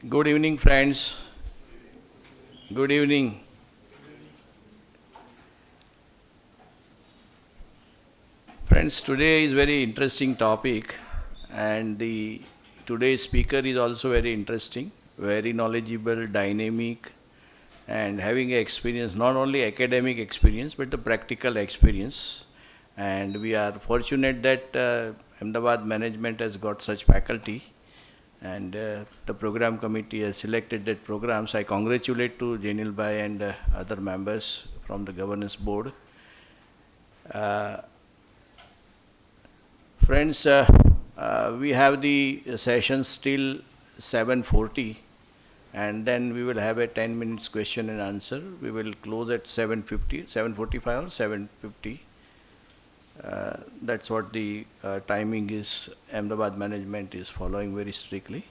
Good evening, friends. Good evening. Friends, today is very interesting topic and the today's speaker is also very interesting, very knowledgeable, dynamic and having experience, not only academic experience but the practical experience. And we are fortunate that Ahmedabad management has got such faculty and the program committee has selected that program. So I congratulate to Janil Bhai and other members from the governance board. Uh, Friends, we have the sessions till 7:40 and then we will have a 10 minutes question and answer. We will close at 7:50, 7:45 or 7:50. That's what the timing is. Ahmedabad management is following very strictly.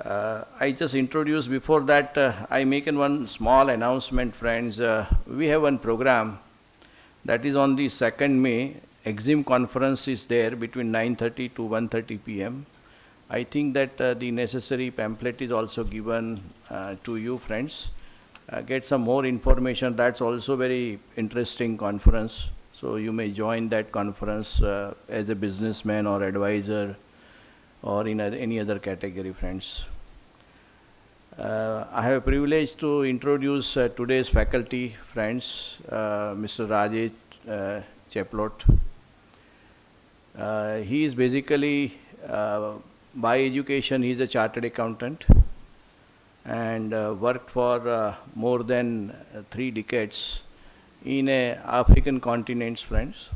I just introduced before that I make one small announcement, friends. We have one program that is on the 2nd May. Exim conference is there between 9:30 to 1:30 p.m. I think that the necessary pamphlet is also given to you, friends. Get some more information. That's also very interesting conference. So you may join that conference as a businessman or advisor or in any other category, friends. I have a privilege to introduce today's faculty, friends, Mr. Rajesh Chaplot. He is basically, by education, he is a chartered accountant and worked for more than 3 decades in African continents, friends.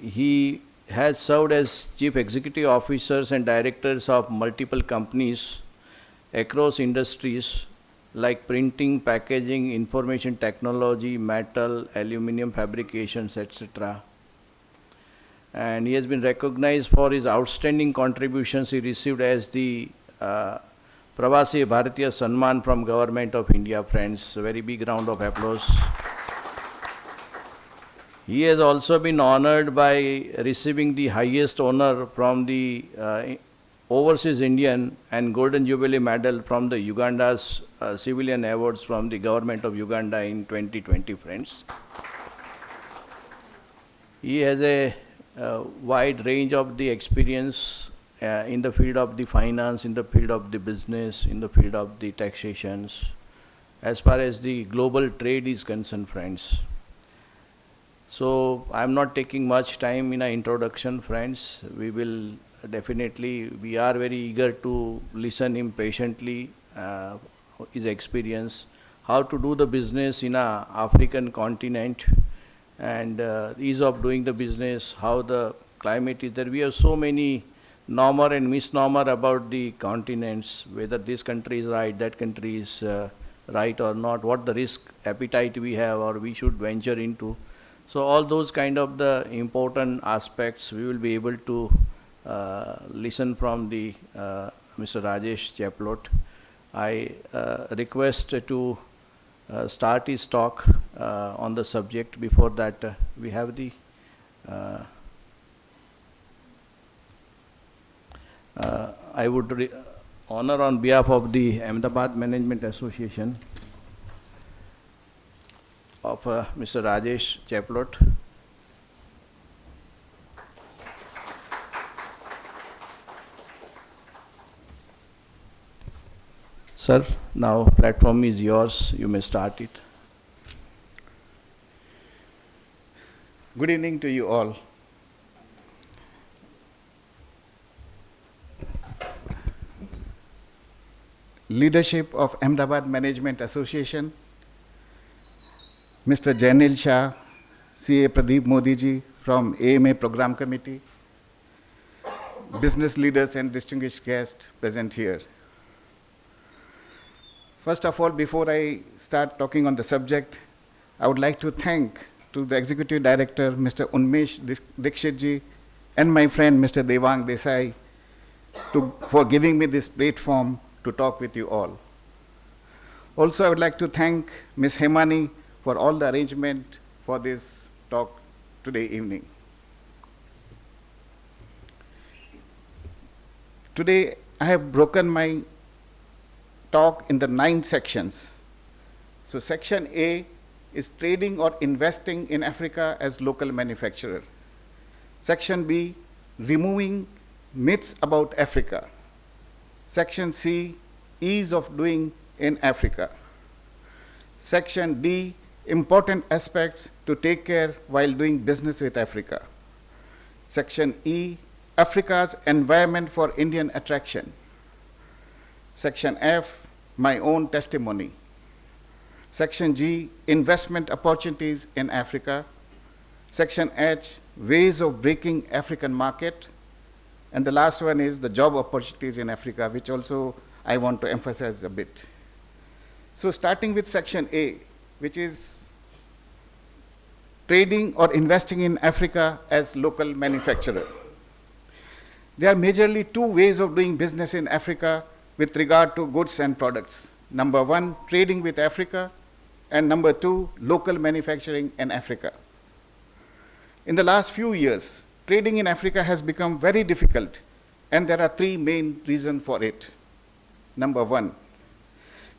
He has served as chief executive officers and directors of multiple companies across industries like printing, packaging, information technology, metal, aluminum fabrications, etc. And he has been recognized for his outstanding contributions he received as the Pravasi Bharatiya Sanman from Government of India, friends. A very big round of applause. He has also been honored by receiving the highest honor from the Overseas Indian and Golden Jubilee Medal from the Uganda's civilian awards from the Government of Uganda in 2020, friends. He has a wide range of the experience in the field of the finance, in the field of the business, in the field of the taxations, as far as the global trade is concerned, friends. So I'm not taking much time in an introduction, friends. We will definitely, we are very eager to listen him patiently, his experience, how to do the business in a African continent, and ease of doing the business, how the climate is there. We have so many normer and misnomer about the continents, whether this country is right, that country is right or not, what the risk appetite we have or we should venture into. So all those kind of the important aspects we will be able to listen from the Mr. Rajesh Chaplot. I request to start his talk on the subject. Before that, we have the I would honor on behalf of the Ahmedabad Management Association of Mr. Rajesh Chaplot. Sir, now platform is yours. You may start it. Good evening to you all. Leadership of Ahmedabad Management Association, Mr. Janil Shah, CA Pradip Modi ji from AMA Program Committee, business leaders and distinguished guests present here. First of all, before I start talking on the subject, I would like to thank to the Executive Director, Mr. Unmesh Dikshit ji, and my friend, Mr. Devang Desai, for giving me this platform to talk with you all. Also, I would like to thank Ms. Hemani for all the arrangement for this talk today evening. Today, I have broken my talk in the 9 sections. So section A is trading or investing in Africa as local manufacturer. Section B, removing myths about Africa. Section C, ease of doing in Africa. Section D, important aspects to take care while doing business with Africa. Section E, Africa's environment for Indian attraction. Section F, my own testimony. Section G, investment opportunities in Africa. Section H, ways of breaking African market. And the last one is the job opportunities in Africa, which also I want to emphasize a bit. So starting with section A, which is trading or investing in Africa as local manufacturer. There are majorly 2 ways of doing business in Africa with regard to goods and products. Number 1, trading with Africa, and number 2, local manufacturing in Africa. In the last few years, trading in Africa has become very difficult, and there are 3 main reasons for it. Number 1,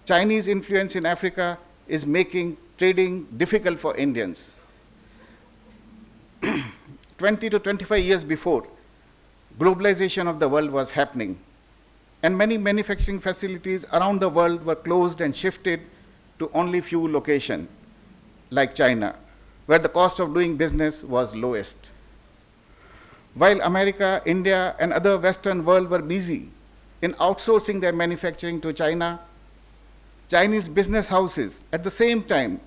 Chinese influence in Africa is making trading difficult for Indians. 20 to 25 years before, globalization of the world was happening, and many manufacturing facilities around the world were closed and shifted to only few locations, like China, where the cost of doing business was lowest. While America, India, and other Western world were busy in outsourcing their manufacturing to China, Chinese business houses at the same time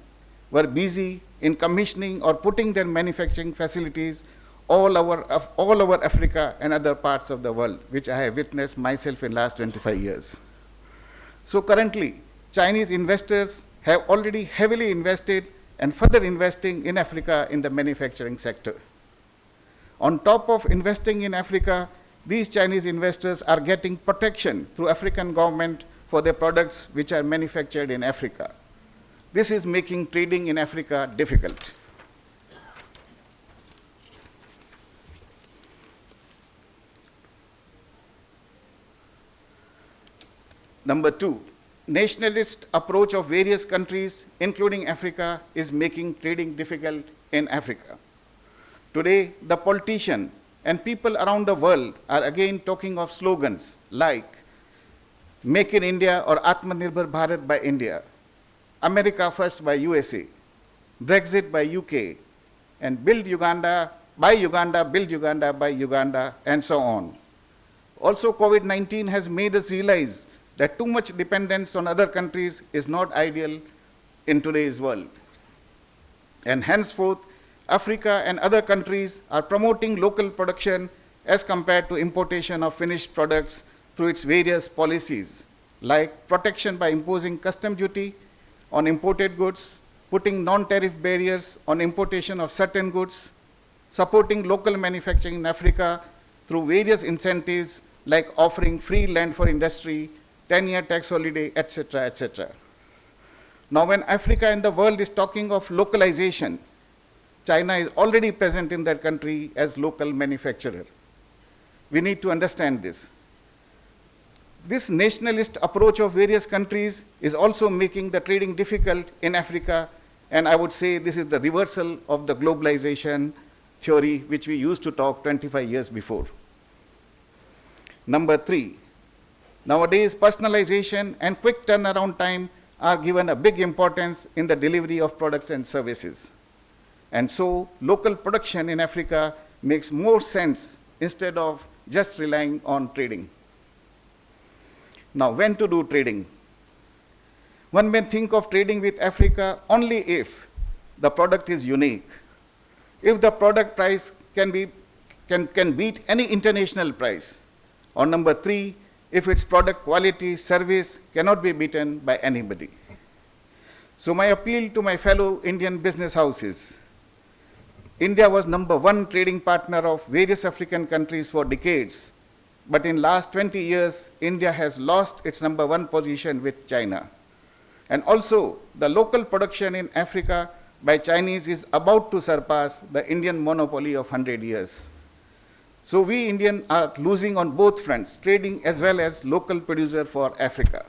were busy in commissioning or putting their manufacturing facilities all over Africa and other parts of the world, which I have witnessed myself in the last 25 years. So currently, Chinese investors have already heavily invested and further investing in Africa in the manufacturing sector. On top of investing in Africa, these Chinese investors are getting protection through African government for their products which are manufactured in Africa. This is making trading in Africa difficult. Number 2, nationalist approach of various countries, including Africa, is making trading difficult in Africa. Today, the politicians and people around the world are again talking of slogans like Make in India or Atmanirbhar Bharat by India, America First by USA, Brexit by UK, and Build Uganda by Uganda, Build Uganda by Uganda, and so on. Also, COVID-19 has made us realize that too much dependence on other countries is not ideal in today's world. And henceforth, Africa and other countries are promoting local production as compared to importation of finished products through its various policies, like protection by imposing custom duty on imported goods, putting non-tariff barriers on importation of certain goods, supporting local manufacturing in Africa through various incentives like offering free land for industry, 10-year tax holiday, etc., etc. Now, when Africa and the world is talking of localization, China is already present in their country as local manufacturer. We need to understand this. This nationalist approach of various countries is also making the trading difficult in Africa, and I would say this is the reversal of the globalization theory which we used to talk 25 years before. Number 3, nowadays personalization and quick turnaround time are given a big importance in the delivery of products and services. And so local production in Africa makes more sense instead of just relying on trading. Now, when to do trading? One may think of trading with Africa only if the product is unique, if the product price can beat any international price, or number 3, if its product quality, service cannot be beaten by anybody. So my appeal to my fellow Indian business houses: India was number 1 trading partner of various African countries for decades, but in last 20 years, India has lost its number 1 position with China. And also, the local production in Africa by Chinese is about to surpass the Indian monopoly of 100 years. So we Indians are losing on both fronts, trading as well as local producer for Africa.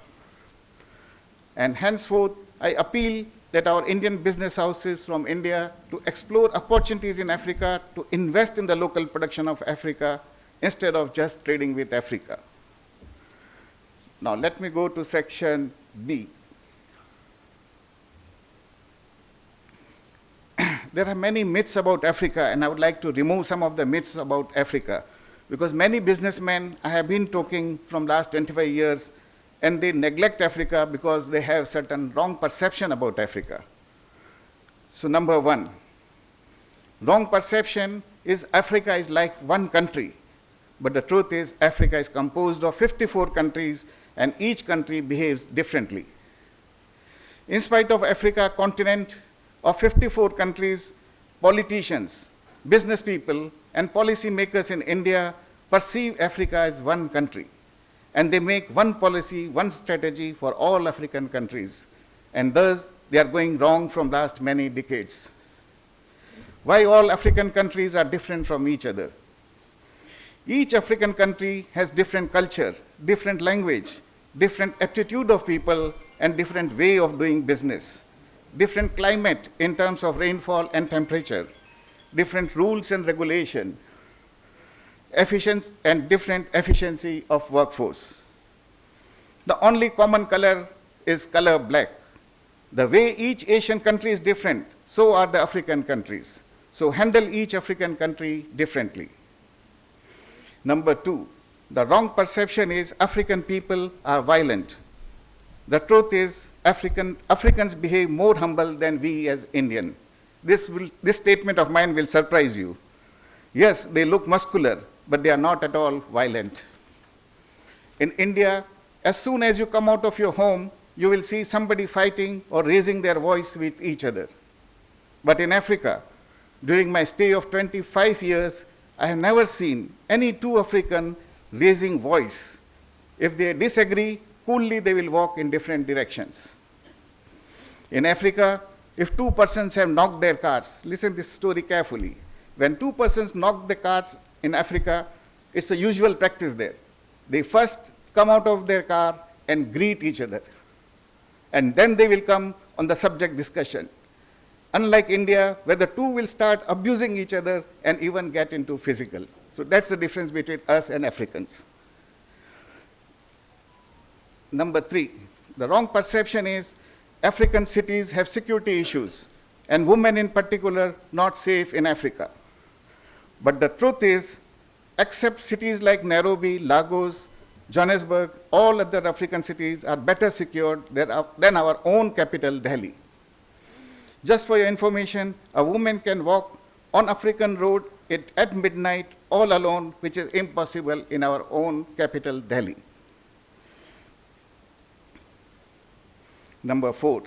And henceforth, I appeal that our Indian business houses from India to explore opportunities in Africa, to invest in the local production of Africa instead of just trading with Africa. Now let me go to section B. There are many myths about Africa, and I would like to remove some of the myths about Africa, because many businessmen I have been talking from last 25 years, and they neglect Africa because they have certain wrong perception about Africa. So number one, wrong perception is Africa is like one country, but the truth is Africa is composed of 54 countries, and each country behaves differently. In spite of Africa continent of 54 countries, politicians, business people, and policy makers in India perceive Africa as one country. And they make one policy, one strategy for all African countries. And thus, they are going wrong from last many decades. Why all African countries are different from each other? Each African country has different culture, different language, different aptitude of people, and different way of doing business. Different climate in terms of rainfall and temperature, different rules and regulation, and different efficiency of workforce. The only common color is color black. The way each Asian country is different, so are the African countries. So handle each African country differently. Number two, the wrong perception is African people are violent. The truth is Africans behave more humble than we as Indian. This statement of mine will surprise you. Yes, they look muscular, but they are not at all violent. In India, as soon as you come out of your home, you will see somebody fighting or raising their voice with each other. But in Africa, during my stay of 25 years, I have never seen any two Africans raising voice. If they disagree, coolly they will walk in different directions. In Africa, if two persons have knocked their cars, listen this story carefully. When two persons knock the cars in Africa, it's a usual practice there. They first come out of their car and greet each other. And then they will come on the subject discussion. Unlike India, where the two will start abusing each other and even get into physical. So that's the difference between us and Africans. Number three, the wrong perception is African cities have security issues, and women in particular not safe in Africa. But the truth is, except cities like Nairobi, Lagos, Johannesburg, all other African cities are better secured than our own capital, Delhi. Just for your information, a woman can walk on African road at midnight all alone, which is impossible in our own capital, Delhi. Number four,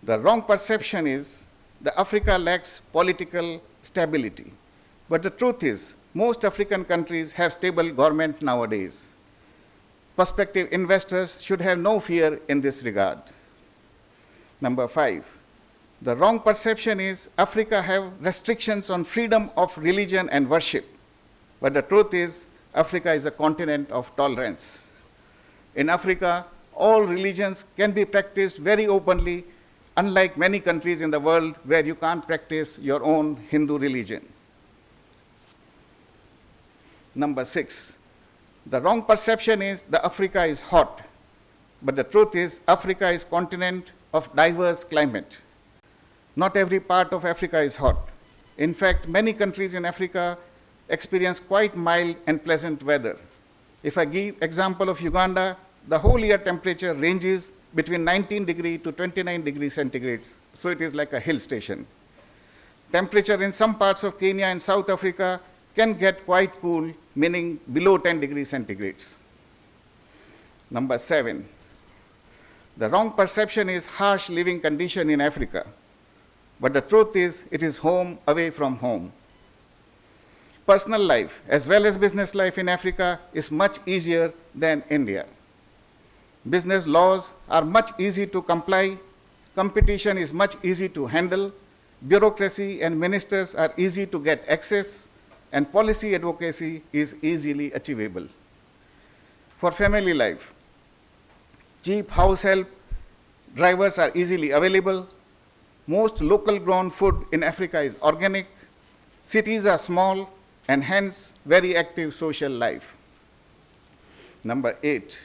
the wrong perception is that Africa lacks political stability. But the truth is, most African countries have stable government nowadays. Prospective investors should have no fear in this regard. Number five, the wrong perception is Africa have restrictions on freedom of religion and worship. But the truth is, Africa is a continent of tolerance. In Africa, all religions can be practiced very openly, unlike many countries in the world where you can't practice your own Hindu religion. Number six, the wrong perception is that Africa is hot. But the truth is, Africa is a continent of diverse climate. Not every part of Africa is hot. In fact, many countries in Africa experience quite mild and pleasant weather. If I give example of Uganda, the whole year temperature ranges between 19 degrees to 29 degrees centigrades, so it is like a hill station. Temperature in some parts of Kenya and South Africa can get quite cool, meaning below 10 degrees centigrades. Number seven, the wrong perception is harsh living condition in Africa. But the truth is, it is home away from home. Personal life, as well as business life in Africa, is much easier than India. Business laws are much easy to comply, competition is much easy to handle, bureaucracy and ministers are easy to get access, and policy advocacy is easily achievable. For family life, cheap house help drivers are easily available. Most local grown food in Africa is organic. Cities are small and hence very active social life. Number 8,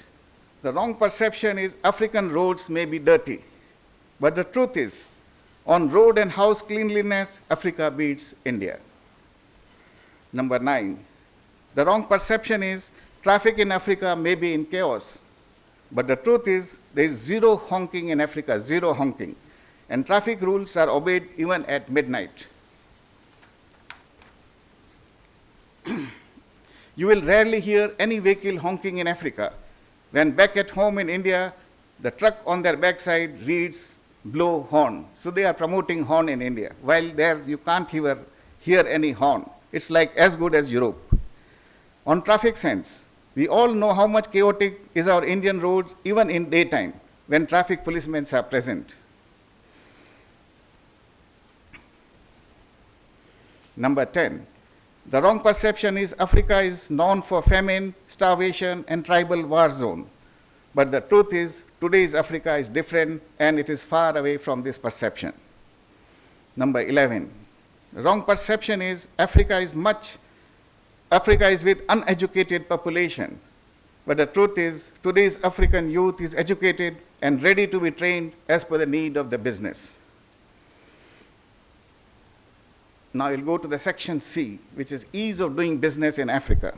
the wrong perception is African roads may be dirty, but the truth is, on road and house cleanliness, Africa beats India. Number 9, the wrong perception is traffic in Africa may be in chaos, but the truth is there is zero honking in Africa, zero honking, and traffic rules are obeyed even at midnight. You will rarely hear any vehicle honking in Africa. When back at home in India, the truck on their backside reads blow horn. So they are promoting horn in India. While there you can't hear any horn. It's like as good as Europe. On traffic sense, we all know how much chaotic is our Indian roads even in daytime when traffic policemen are present. Number 10, the wrong perception is Africa is known for famine, starvation, and tribal war zone. But the truth is, today's Africa is different, and it is far away from this perception. Number 11, the wrong perception is Africa is with uneducated population. But the truth is, today's African youth is educated and ready to be trained as per the need of the business. Now we'll go to the section C, which is ease of doing business in Africa.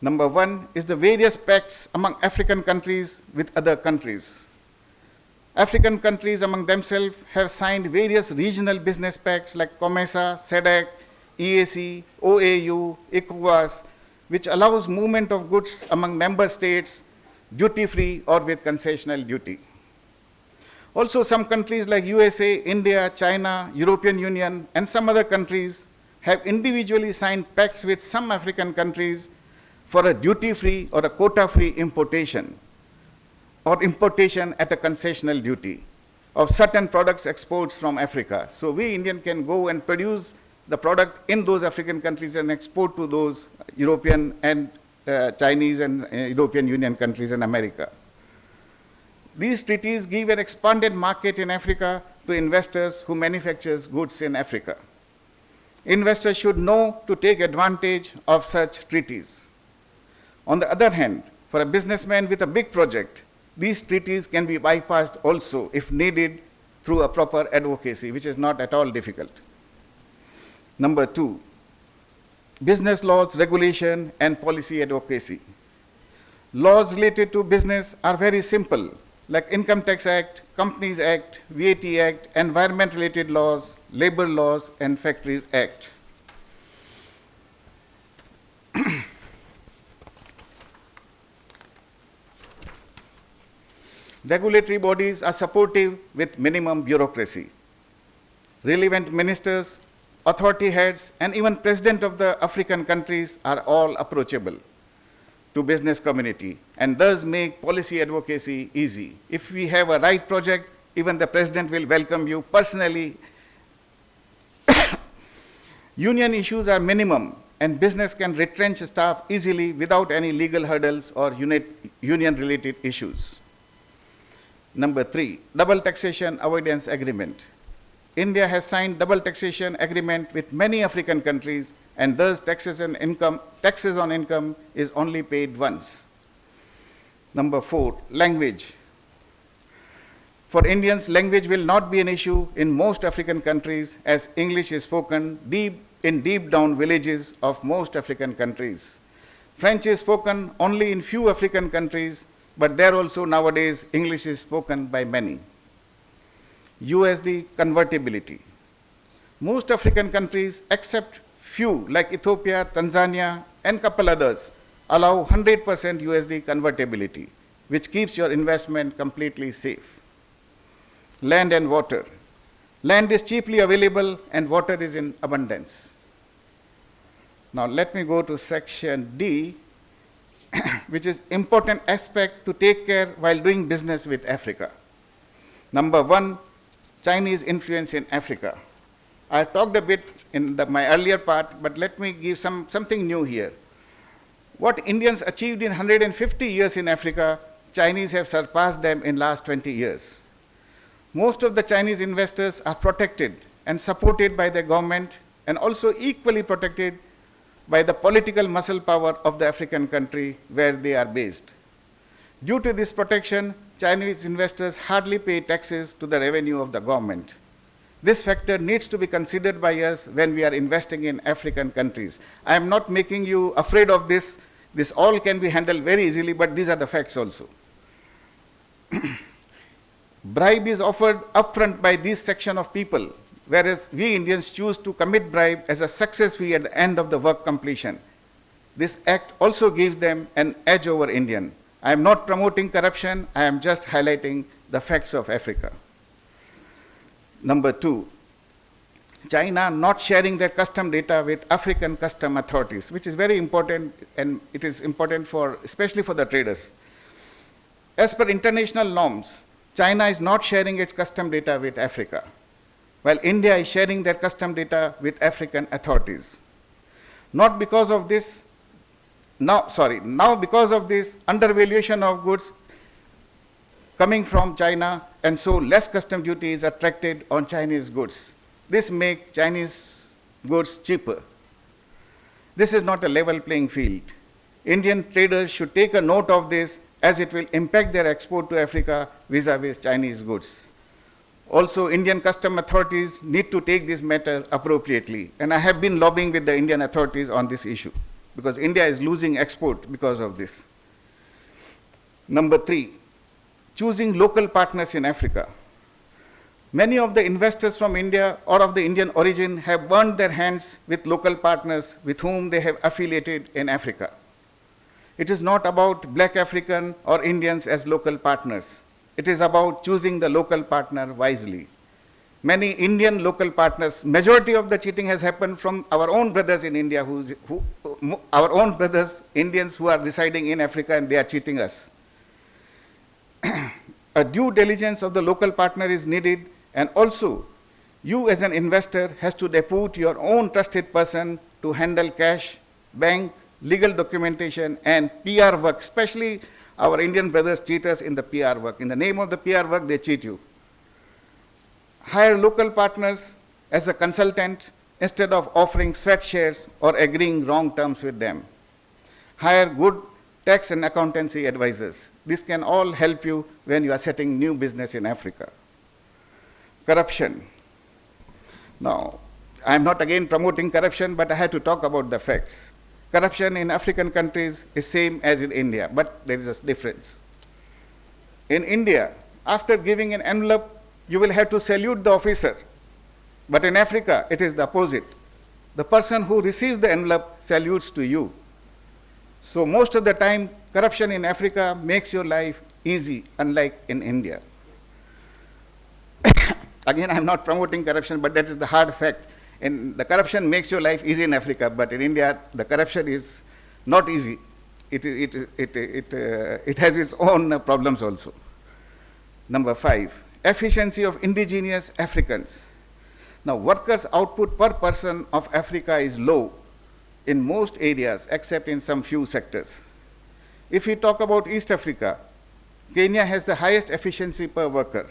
Number 1 is the various pacts among African countries with other countries. African countries among themselves have signed various regional business pacts like COMESA, SADC, EAC, OAU, ECOWAS, which allows movement of goods among member states duty-free or with concessional duty. Also, some countries like USA, India, China, European Union, and some other countries have individually signed pacts with some African countries for a duty-free or a quota-free importation or importation at a concessional duty of certain products exports from Africa. So we Indian can go and produce the product in those African countries and export to those European and Chinese and European Union countries and America. These treaties give an expanded market in Africa to investors who manufacture goods in Africa. Investors should know to take advantage of such treaties. On the other hand, for a businessman with a big project, these treaties can be bypassed also if needed through a proper advocacy, which is not at all difficult. Number 2, business laws, regulation, and policy advocacy. Laws related to business are very simple, like Income Tax Act, Companies Act, VAT Act, environment-related laws, labor laws, and Factories Act. Regulatory bodies are supportive with minimum bureaucracy. Relevant ministers, authority heads, and even president of the African countries are all approachable to business community and thus make policy advocacy easy. If we have a right project, even the president will welcome you personally. Union issues are minimum and business can retrench staff easily without any legal hurdles or union-related issues. Number 3, double taxation avoidance agreement. India has signed double taxation agreement with many African countries and thus taxes on income is only paid once. Number 4, language. For Indians, language will not be an issue in most African countries as English is spoken in deep down villages of most African countries. French is spoken only in few African countries, but there also nowadays English is spoken by many. USD convertibility. Most African countries, except few like Ethiopia, Tanzania, and couple others, allow 100% USD convertibility, which keeps your investment completely safe. Land and water. Land is cheaply available and water is in abundance. Now let me go to section D, which is important aspect to take care while doing business with Africa. Number 1, Chinese influence in Africa. I talked a bit in my earlier part, but let me give something new here. What Indians achieved in 150 years in Africa, Chinese have surpassed them in last 20 years. Most of the Chinese investors are protected and supported by the government and also equally protected by the political muscle power of the African country where they are based. Due to this protection, Chinese investors hardly pay taxes to the revenue of the government. This factor needs to be considered by us when we are investing in African countries. I am not making you afraid of this. This all can be handled very easily, but these are the facts also. Bribe is offered upfront by this section of people, whereas we Indians choose to commit bribe as a success fee at the end of the work completion. This act also gives them an edge over Indian. I am not promoting corruption, I am just highlighting the facts of Africa. Number 2, China not sharing their custom data with African custom authorities, which is very important, and it is important especially for the traders. As per international norms, China is not sharing its custom data with Africa, while India is sharing their custom data with African authorities. Now because of this undervaluation of goods coming from China, and so less custom duty is attracted on Chinese goods. This makes Chinese goods cheaper. This is not a level playing field. Indian traders should take a note of this, as it will impact their export to Africa vis-à-vis Chinese goods. Also, Indian custom authorities need to take this matter appropriately, and I have been lobbying with the Indian authorities on this issue, because India is losing export because of this. Number 3, choosing local partners in Africa. Many of the investors from India or of the Indian origin have burned their hands with local partners with whom they have affiliated in Africa. It is not about black African or Indians as local partners. It is about choosing the local partner wisely. Many Indian local partners, majority of the cheating has happened from our own brothers in India, our own brothers, Indians who are residing in Africa, and they are cheating us. A due diligence of the local partner is needed, and also you as an investor has to depute your own trusted person to handle cash, bank, legal documentation, and PR work. Especially our Indian brothers cheat us in the PR work. In the name of the PR work, they cheat you. Hire local partners as a consultant instead of offering sweat shares or agreeing wrong terms with them. Hire good tax and accountancy advisors. This can all help you when you are setting new business in Africa. Corruption. Now, I am not again promoting corruption, but I have to talk about the facts. Corruption in African countries is same as in India, but there is a difference. In India, after giving an envelope, you will have to salute the officer. But in Africa, it is the opposite. The person who receives the envelope salutes to you. So most of the time, corruption in Africa makes your life easy, unlike in India. Again, I'm not promoting corruption, but that is the hard fact. And the corruption makes your life easy in Africa, but in India, the corruption is not easy. It has its own problems also. Number 5, efficiency of indigenous Africans. Now, workers' output per person of Africa is low in most areas, except in some few sectors. If we talk about East Africa, Kenya has the highest efficiency per worker,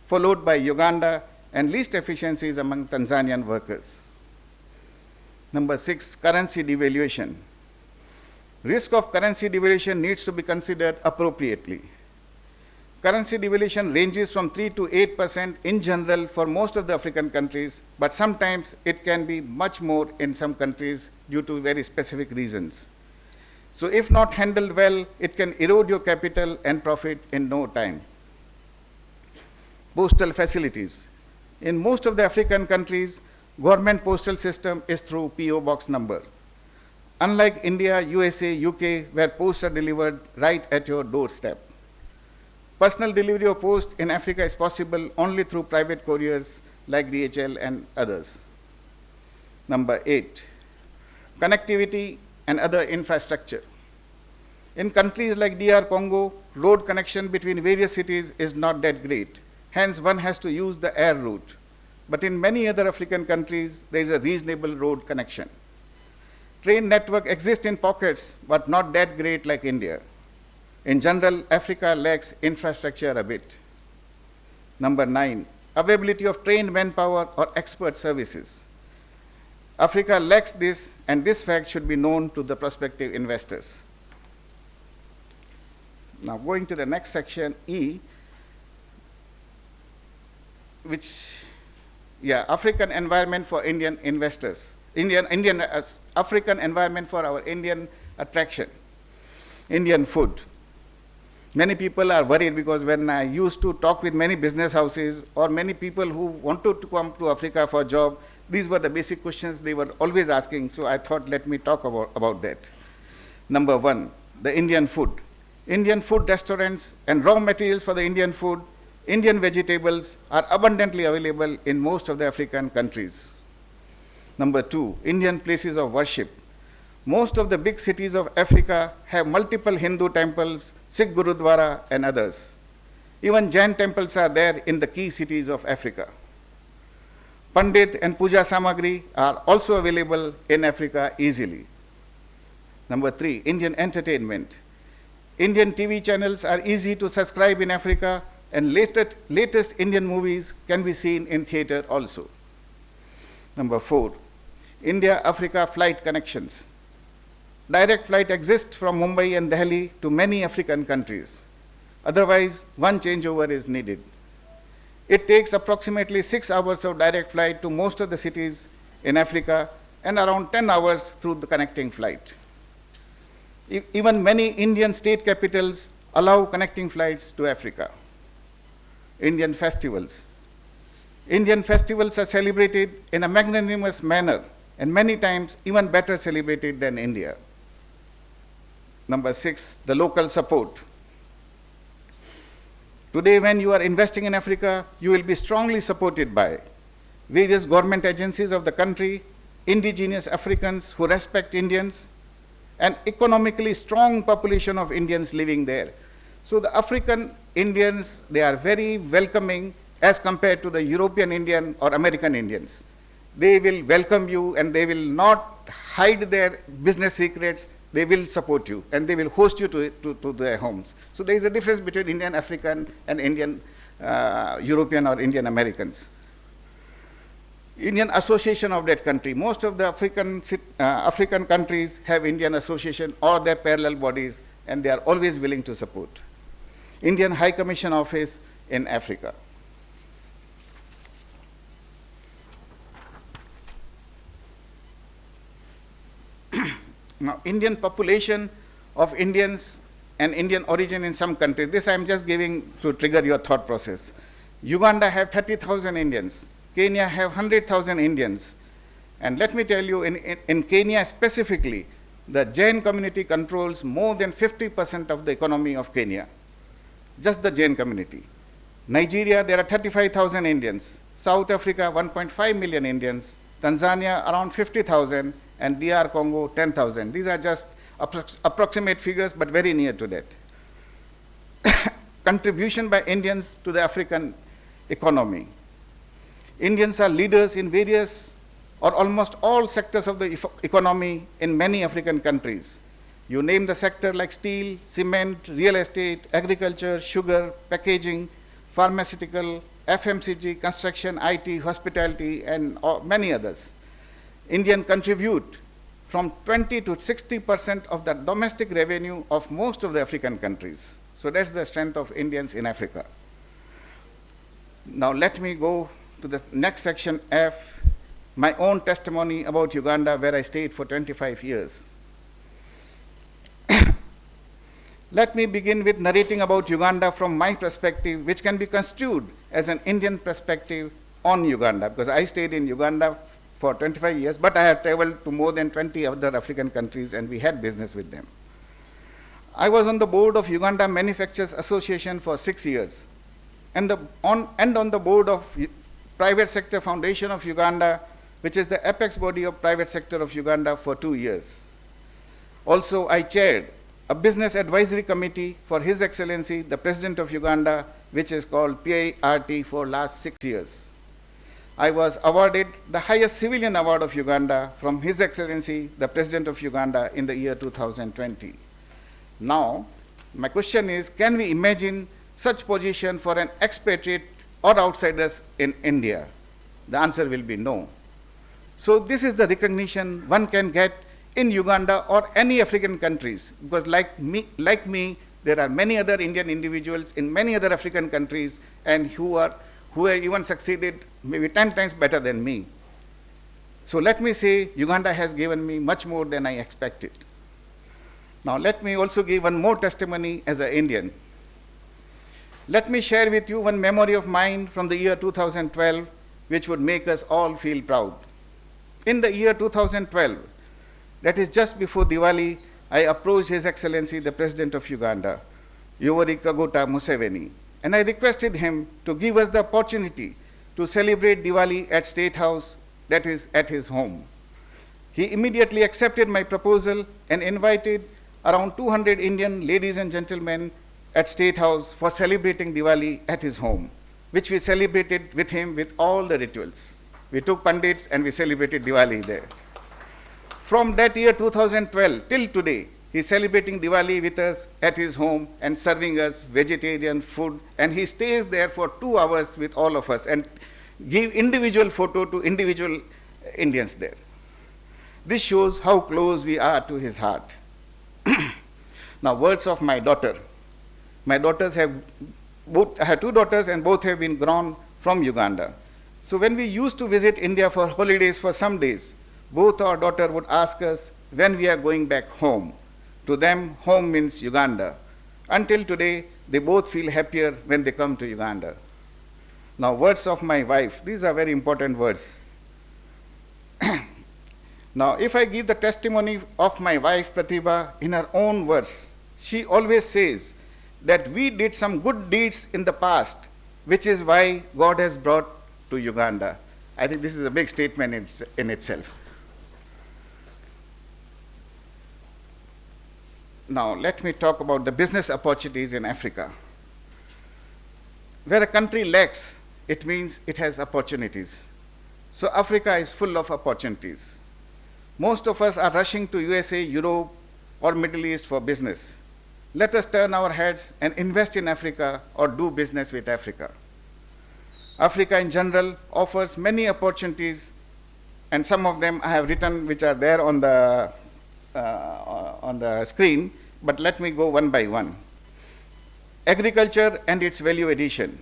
followed by Uganda, and least efficiencies among Tanzanian workers. Number 6, currency devaluation. Risk of currency devaluation needs to be considered appropriately. Currency devaluation ranges from 3 to 8% in general for most of the African countries, but sometimes it can be much more in some countries due to very specific reasons. So if not handled well, it can erode your capital and profit in no time. Postal facilities. In most of the African countries, government postal system is through PO box number. Unlike India, USA, UK, where posts are delivered right at your doorstep. Personal delivery of post in Africa is possible only through private couriers like DHL and others. Number 8, connectivity and other infrastructure. In countries like DR Congo, road connection between various cities is not that great. Hence, one has to use the air route. but in many other African countries, there is a reasonable road connection. Train network exists in pockets, but not that great like India. In general, Africa lacks infrastructure a bit. Number 9, availability of trained manpower or expert services. Africa lacks this, and this fact should be known to the prospective investors. Now, going to the next section, E, African environment for Indian investors. African environment for our Indian attraction. Indian food. Many people are worried because when I used to talk with many business houses or many people who wanted to come to Africa for a job, these were the basic questions they were always asking, so I thought let me talk about that. Number 1, the Indian food. Indian food restaurants and raw materials for the Indian food, Indian vegetables are abundantly available in most of the African countries. Number 2, Indian places of worship. Most of the big cities of Africa have multiple Hindu temples, Sikh Gurudwara, and others. Even Jain temples are there in the key cities of Africa. Pandit and Puja Samagri are also available in Africa easily. Number 3, Indian entertainment. Indian TV channels are easy to subscribe in Africa, and latest Indian movies can be seen in theater also. Number 4, India-Africa flight connections. Direct flight exists from Mumbai and Delhi to many African countries. Otherwise, one changeover is needed. It takes approximately 6 hours of direct flight to most of the cities in Africa and around 10 hours through the connecting flight. Even many Indian state capitals allow connecting flights to Africa. Indian festivals. Indian festivals are celebrated in a magnanimous manner and many times even better celebrated than India. Number 6, the local support. Today, when you are investing in Africa, you will be strongly supported by various government agencies of the country, indigenous Africans who respect Indians, an economically strong population of Indians living there. So the African Indians, they are very welcoming as compared to the European Indian or American Indians. They will welcome you and they will not hide their business secrets. They will support you and they will host you to their homes. So there is a difference between Indian African and Indian European or Indian Americans. Indian association of that country. Most of the African countries have Indian association or their parallel bodies, and they are always willing to support. Indian High Commission Office in Africa. Now, Indian population of Indians and Indian origin in some countries. This I am just giving to trigger your thought process. Uganda have 30,000 Indians. Kenya have 100,000 Indians. And let me tell you, in Kenya specifically, the Jain community controls more than 50% of the economy of Kenya. Just the Jain community. Nigeria, there are 35,000 Indians. South Africa, 1.5 million Indians. Tanzania, around 50,000. And DR Congo, 10,000. These are just approximate figures, but very near to that. Contribution by Indians to the African economy. Indians are leaders in various or almost all sectors of the economy in many African countries. You name the sector like steel, cement, real estate, agriculture, sugar, packaging, pharmaceutical, FMCG, construction, IT, hospitality, and many others. Indians contribute from 20 to 60% of the domestic revenue of most of the African countries. So that's the strength of Indians in Africa. Now let me go to the next section, F, my own testimony about Uganda, where I stayed for 25 years. Let me begin with narrating about Uganda from my perspective, which can be construed as an Indian perspective on Uganda, because I stayed in Uganda for 25 years, but I have traveled to more than 20 other African countries and we had business with them. I was on the board of Uganda Manufacturers Association for 6 years and on the board of Private Sector Foundation of Uganda, which is the apex body of private sector of Uganda, for 2 years. Also, I chaired a business advisory committee for His Excellency, the President of Uganda, which is called PIRT for last 6 years. I was awarded the highest civilian award of Uganda from His Excellency, the President of Uganda, in the year 2020. Now, my question is, can we imagine such position for an expatriate or outsiders in India? The answer will be no. So this is the recognition one can get in Uganda or any African countries, because like me, there are many other Indian individuals in many other African countries and who have even succeeded maybe 10 times better than me. So let me say, Uganda has given me much more than I expected. Now let me also give one more testimony as an Indian. Let me share with you one memory of mine from the year 2012, which would make us all feel proud. In the year 2012, that is just before Diwali, I approached His Excellency, the President of Uganda, Yoweri Kaguta Museveni, and I requested him to give us the opportunity to celebrate Diwali at State House, that is at his home. He immediately accepted my proposal and invited around 200 Indian ladies and gentlemen at State House for celebrating Diwali at his home, which we celebrated with him with all the rituals. We took pandits and we celebrated Diwali there. From that year 2012 till today, he's celebrating Diwali with us at his home and serving us vegetarian food, and he stays there for 2 hours with all of us and give individual photo to individual Indians there. This shows how close we are to his heart. Now, words of my daughter. My daughters have I have 2 daughters and both have been grown from Uganda. So when we used to visit India for holidays for some days, both our daughter would ask us when we are going back home. To them, home means Uganda. Until today, they both feel happier when they come to Uganda. Now, words of my wife. These are very important words. Now, if I give the testimony of my wife, Pratibha, in her own words, she always says that we did some good deeds in the past, which is why God has brought to Uganda. I think this is a big statement in itself. Now, let me talk about the business opportunities in Africa. Where a country lacks, it means it has opportunities. So Africa is full of opportunities. Most of us are rushing to USA, Europe, or Middle East for business. Let us turn our heads and invest in Africa or do business with Africa. Africa in general offers many opportunities, and some of them I have written, which are there on the screen, but let me go one by one. Agriculture and its value addition,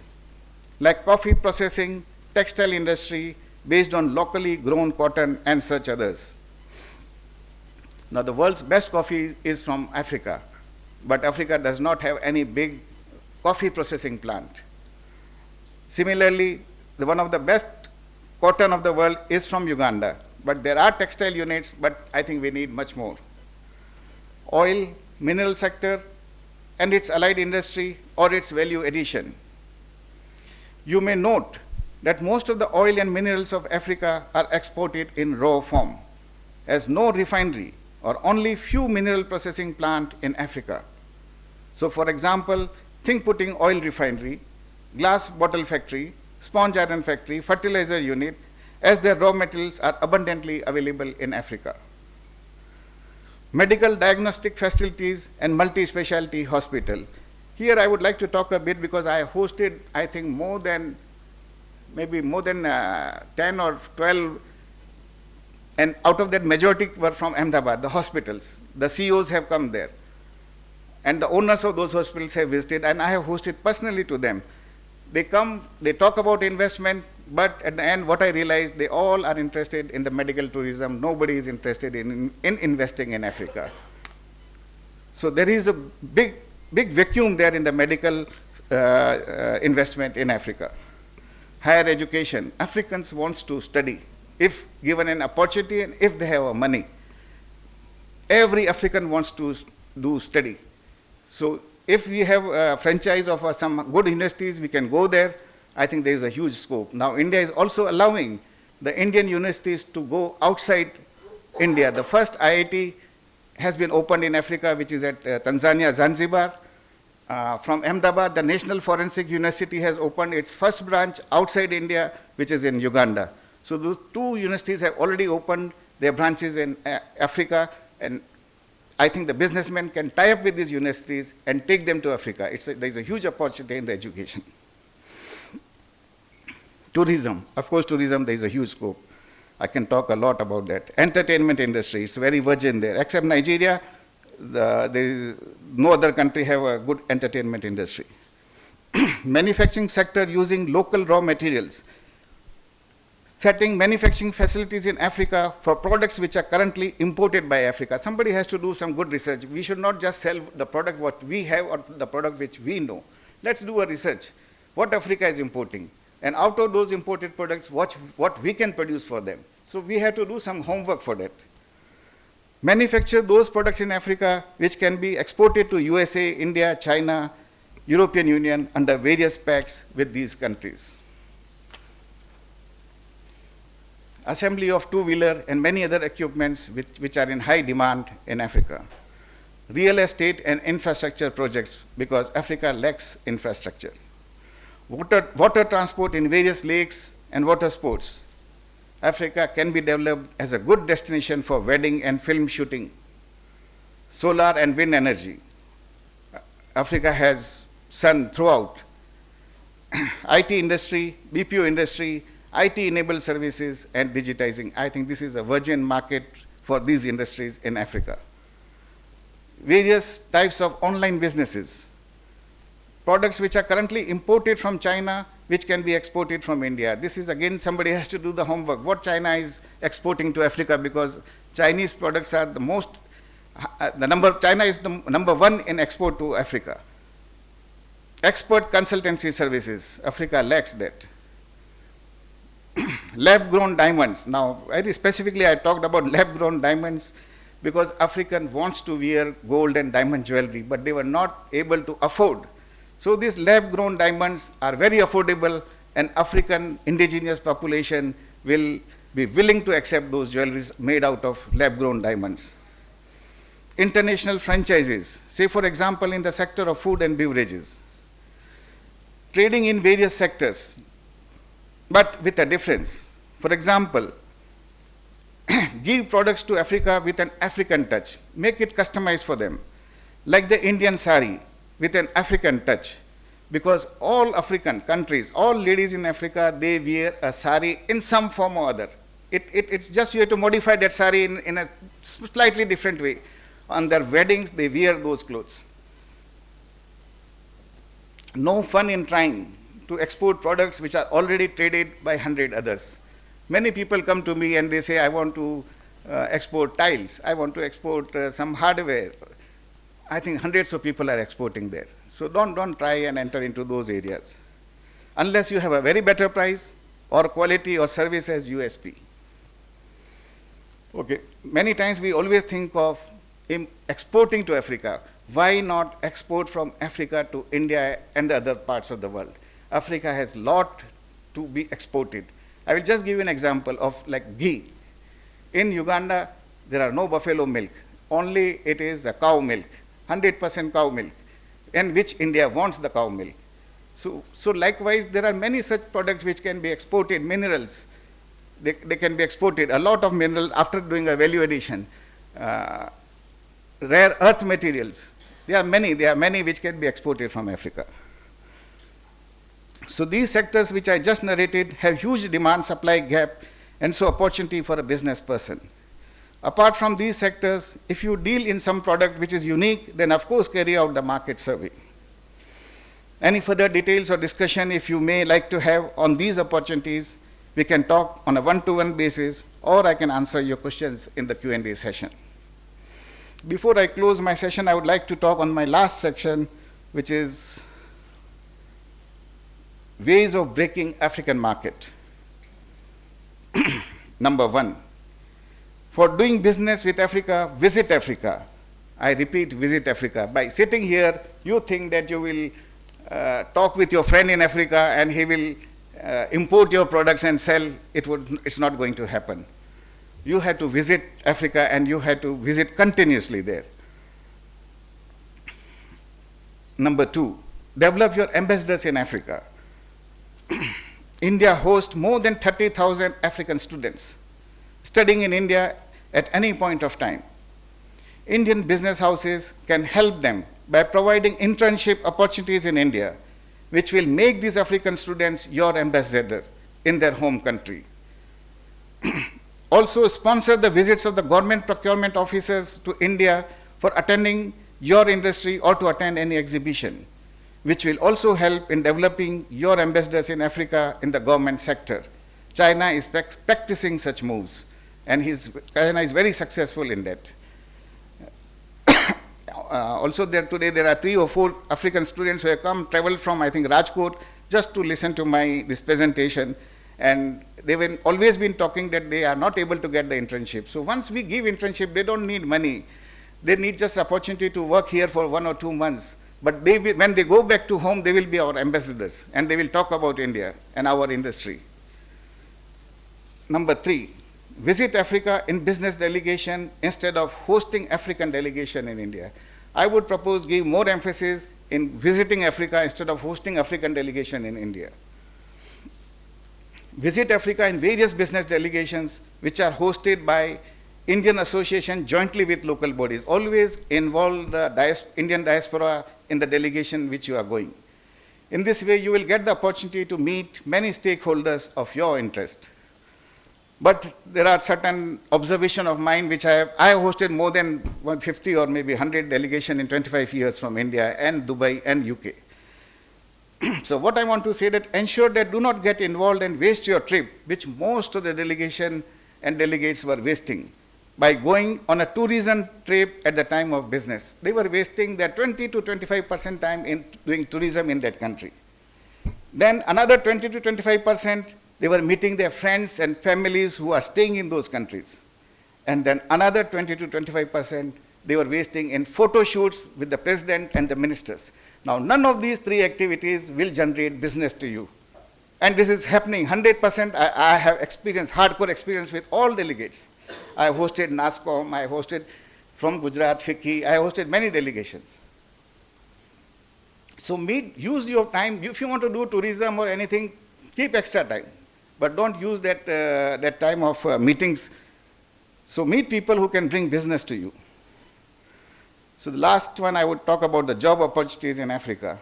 like coffee processing, textile industry based on locally grown cotton and such others. Now, the world's best coffee is from Africa, but Africa does not have any big coffee processing plant. Similarly, one of the best cotton of the world is from Uganda, but there are textile units, but I think we need much more. Oil, mineral sector, and its allied industry or its value addition. You may note that most of the oil and minerals of Africa are exported in raw form, as no refinery or only few mineral processing plant in Africa. So for example, think putting oil refinery, glass bottle factory, sponge iron factory, fertilizer unit, as their raw materials are abundantly available in Africa. Medical diagnostic facilities and multi-specialty hospital. Here I would like to talk a bit because I hosted, I think, more than 10 or 12, and out of that majority were from Ahmedabad, the hospitals. The CEOs have come there. And the owners of those hospitals have visited, and I have hosted personally to them. They come, they talk about investment, but at the end, what I realized, they all are interested in the medical tourism. Nobody is interested in investing in Africa. So there is a big vacuum there in the medical investment in Africa. Higher education. Africans want to study if given an opportunity and if they have money. Every African wants to do study. So if we have a franchise of some good universities, we can go there. I think there is a huge scope. Now, India is also allowing the Indian universities to go outside India. The first IIT has been opened in Africa, which is at Tanzania, Zanzibar. From Ahmedabad, the National Forensic University has opened its first branch outside India, which is in Uganda. So those two universities have already opened their branches in Africa, and I think the businessmen can tie up with these universities and take them to Africa. There's a huge opportunity in the education. Tourism, of course, tourism, there's a huge scope. I can talk a lot about that. Entertainment industry, it's very virgin there. Except Nigeria, there is no other country have a good entertainment industry. Manufacturing sector using local raw materials. Setting manufacturing facilities in Africa for products which are currently imported by Africa. Somebody has to do some good research. We should not just sell the product what we have or the product which we know. Let's do a research. What Africa is importing? And out of those imported products, what we can produce for them. So we have to do some homework for that. Manufacture those products in Africa which can be exported to USA, India, China, European Union under various pacts with these countries. Assembly of two-wheeler and many other equipments which are in high demand in Africa. Real estate and infrastructure projects, because Africa lacks infrastructure. Water transport in various lakes and water sports. Africa can be developed as a good destination for wedding and film shooting. Solar and wind energy. Africa has sun throughout. IT industry, BPO industry, IT-enabled services, and digitizing. I think this is a virgin market for these industries in Africa. Various types of online businesses. Products which are currently imported from China, which can be exported from India. This is, again, somebody has to do the homework. What China is exporting to Africa, because Chinese products are the most, China is the number one in export to Africa. Expert consultancy services, Africa lacks that. Lab-grown diamonds. Now, very specifically, I talked about lab-grown diamonds because African wants to wear gold and diamond jewelry, but they were not able to afford. So these lab-grown diamonds are very affordable, and African indigenous population will be willing to accept those jewelries made out of lab-grown diamonds. International franchises, say for example in the sector of food and beverages. Trading in various sectors, but with a difference. For example, give products to Africa with an African touch. Make it customized for them. Like the Indian sari with an African touch. Because all African countries, all ladies in Africa, they wear a sari in some form or other. It's just you have to modify that sari in a slightly different way. On their weddings, they wear those clothes. No fun in trying to export products which are already traded by 100 others. Many people come to me and they say, I want to export tiles, I want to export some hardware. I think hundreds of people are exporting there. So don't try and enter into those areas. Unless you have a very better price or quality or service as USP. Okay, many times we always think of exporting to Africa. Why not export from Africa to India and the other parts of the world? Africa has a lot to be exported. I will just give you an example of like ghee. In Uganda, there are no buffalo milk. Only it is a cow milk, 100% cow milk, and which India wants the cow milk. So likewise, there are many such products which can be exported, minerals. They can be exported, a lot of minerals after doing a value addition. Rare earth materials. There are many which can be exported from Africa. So these sectors which I just narrated have huge demand-supply gap, and so opportunity for a business person. Apart from these sectors, if you deal in some product which is unique, then of course carry out the market survey. Any further details or discussion if you may like to have on these opportunities, we can talk on a one-to-one basis, or I can answer your questions in the Q&A session. Before I close my session, I would like to talk on my last section, which is ways of breaking African market. Number one, for doing business with Africa, visit Africa. I repeat, visit Africa. By sitting here, you think that you will talk with your friend in Africa and he will import your products and sell. It's not going to happen. You have to visit Africa, and you have to visit continuously there. Number 2, develop your ambassadors in Africa. India hosts more than 30,000 African students studying in India at any point of time. Indian business houses can help them by providing internship opportunities in India, which will make these African students your ambassador in their home country. Also sponsor the visits of the government procurement officers to India for attending your industry or to attend any exhibition, which will also help in developing your ambassadors in Africa in the government sector. China is practicing such moves, and China is very successful in that. Also today there are 3 or 4 African students who have traveled from, I think, Rajkot, just to listen to this presentation, and they've always been talking that they are not able to get the internship. So once we give internship, they don't need money. They need just opportunity to work here for 1 or 2 months. But when they go back to home, they will be our ambassadors, and they will talk about India and our industry. Number 3, visit Africa in business delegation instead of hosting African delegation in India. I would propose give more emphasis in visiting Africa instead of hosting African delegation in India. Visit Africa in various business delegations which are hosted by Indian association jointly with local bodies. Always involve the Indian diaspora in the delegation which you are going. In this way, you will get the opportunity to meet many stakeholders of your interest. But there are certain observations of mine which I have hosted more than 150 or maybe 100 delegations in 25 years from India and Dubai and UK. So what I want to say that ensure that do not get involved and waste your trip, which most of the delegation and delegates were wasting by going on a tourism trip at the time of business. They were wasting their 20 to 25% time in doing tourism in that country. Then another 20 to 25%, they were meeting their friends and families who are staying in those countries. And then another 20 to 25%, they were wasting in photo shoots with the president and the ministers. Now, none of these 3 activities will generate business to you. And this is happening 100%. I have hardcore experience with all delegates. I hosted NASCOM, I hosted from Gujarat, FICCI, I hosted many delegations. So use your time. If you want to do tourism or anything, keep extra time. But don't use that time of meetings. So meet people who can bring business to you. So the last one, I would talk about the job opportunities in Africa.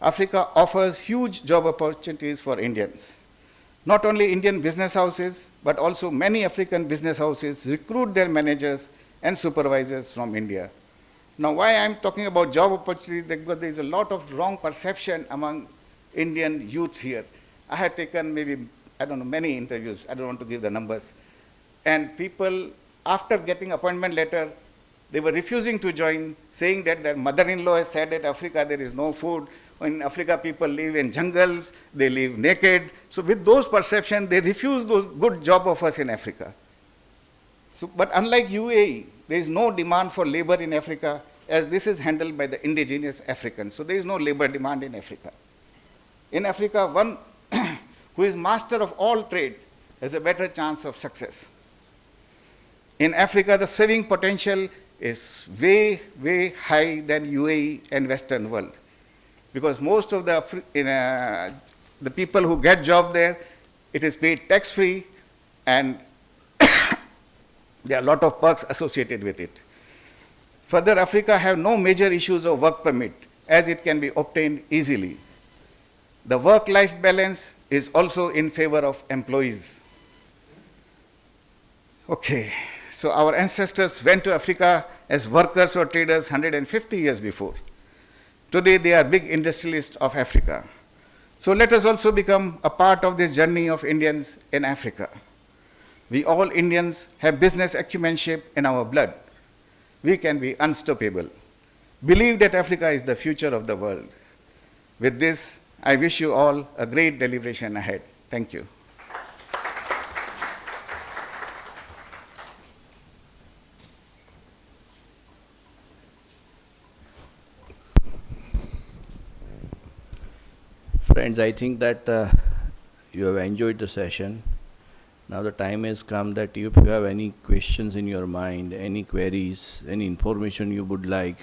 Africa offers huge job opportunities for Indians. Not only Indian business houses, but also many African business houses recruit their managers and supervisors from India. Now, why I'm talking about job opportunities, because there is a lot of wrong perception among Indian youths here. I had taken many interviews, I don't want to give the numbers. And people, after getting appointment letter, they were refusing to join, saying that their mother-in-law has said that Africa there is no food. In Africa, people live in jungles, they live naked. So with those perceptions, they refuse those good job offers in Africa. So, but unlike UAE, there is no demand for labor in Africa, as this is handled by the indigenous Africans. So there is no labor demand in Africa. In Africa, one who is master of all trade has a better chance of success. In Africa, the saving potential is way, way high than UAE and Western world. Because most of the people who get job there, it is paid tax-free, and there are a lot of perks associated with it. Further, Africa have no major issues of work permit, as it can be obtained easily. The work-life balance is also in favor of employees. Okay. So our ancestors went to Africa as workers or traders 150 years before. Today they are big industrialists of Africa. So let us also become a part of this journey of Indians in Africa. We all Indians have business acumenship in our blood. We can be unstoppable. Believe that Africa is the future of the world. With this, I wish you all a great deliberation ahead. Thank you. Friends, I think that you have enjoyed the session. Now the time has come that if you have any questions in your mind, any queries, any information you would like,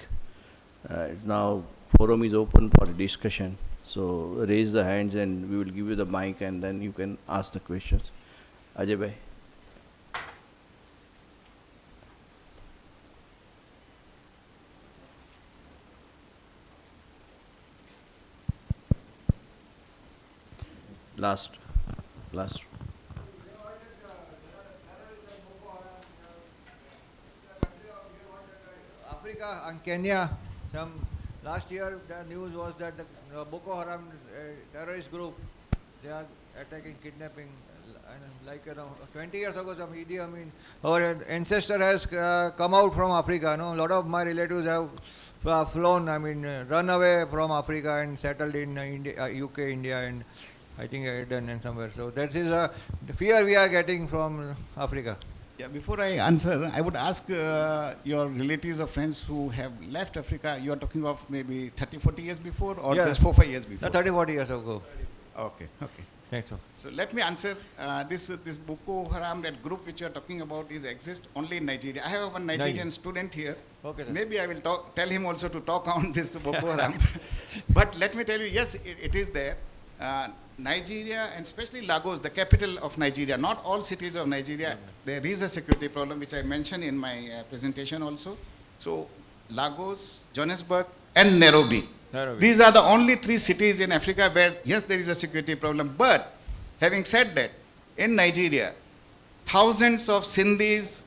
now forum is open for discussion. So raise the hands and we will give you the mic and then you can ask the questions. Ajay bhai. Last. Africa and Kenya, last year the news was that the Boko Haram terrorist group, they are attacking, kidnapping, and like 20 years ago, some Idi Amin, our ancestor has come out from Africa. No, a lot of my relatives have flown, run away from Africa and settled in India, UK, India, and I think Eden and somewhere. So that is the fear we are getting from Africa. Yeah, before I answer, I would ask your relatives or friends who have left Africa, you are talking of maybe 30, 40 years before or just 4, 5 years before? 30, 40 years ago. Okay. Thanks. So let me answer. This Boko Haram, that group which you are talking about, exists only in Nigeria. I have one Nigerian student here. Okay, sir. Maybe I will tell him also to talk on this Boko Haram. But let me tell you, yes, it is there. Nigeria, and especially Lagos, the capital of Nigeria, not all cities of Nigeria, there is a security problem, which I mentioned in my presentation also. So Lagos, Johannesburg, and Nairobi. These are the only 3 cities in Africa where, yes, there is a security problem. But having said that, in Nigeria, thousands of Sindhis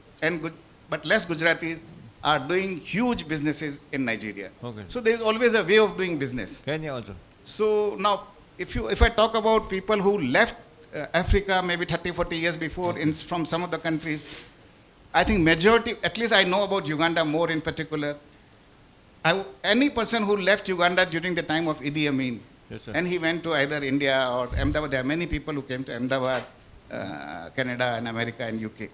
but less Gujaratis are doing huge businesses in Nigeria. Okay. So there is always a way of doing business. Kenya also. So now, if I talk about people who left Africa maybe 30, 40 years before from some of the countries, I think majority, at least I know about Uganda more in particular. Any person who left Uganda during the time of Idi Amin, yes, sir, and he went to either India or Ahmedabad, there are many people who came to Ahmedabad, Canada and America and UK.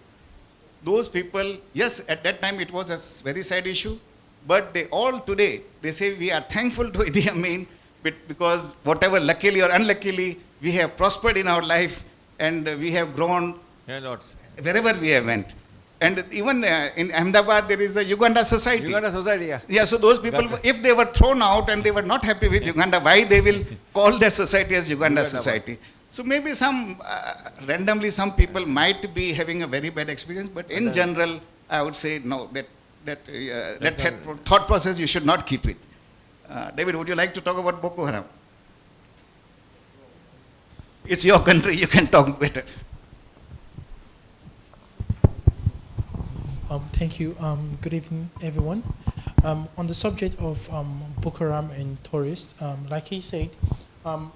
Those people, yes, at that time it was a very sad issue, but they all today, they say we are thankful to Idi Amin because whatever luckily or unluckily, we have prospered in our life and we have grown wherever we have went. And even in Ahmedabad, there is a Uganda society. Uganda society, yeah. Yeah, so those people, if they were thrown out and they were not happy with Uganda, why they will call their society as Uganda society? So maybe randomly some people might be having a very bad experience, but in general, I would say no, that thought process, you should not keep it. David, would you like to talk about Boko Haram? It's your country, you can talk better. Thank you. Good evening, everyone. On the subject of Boko Haram and tourists, like he said,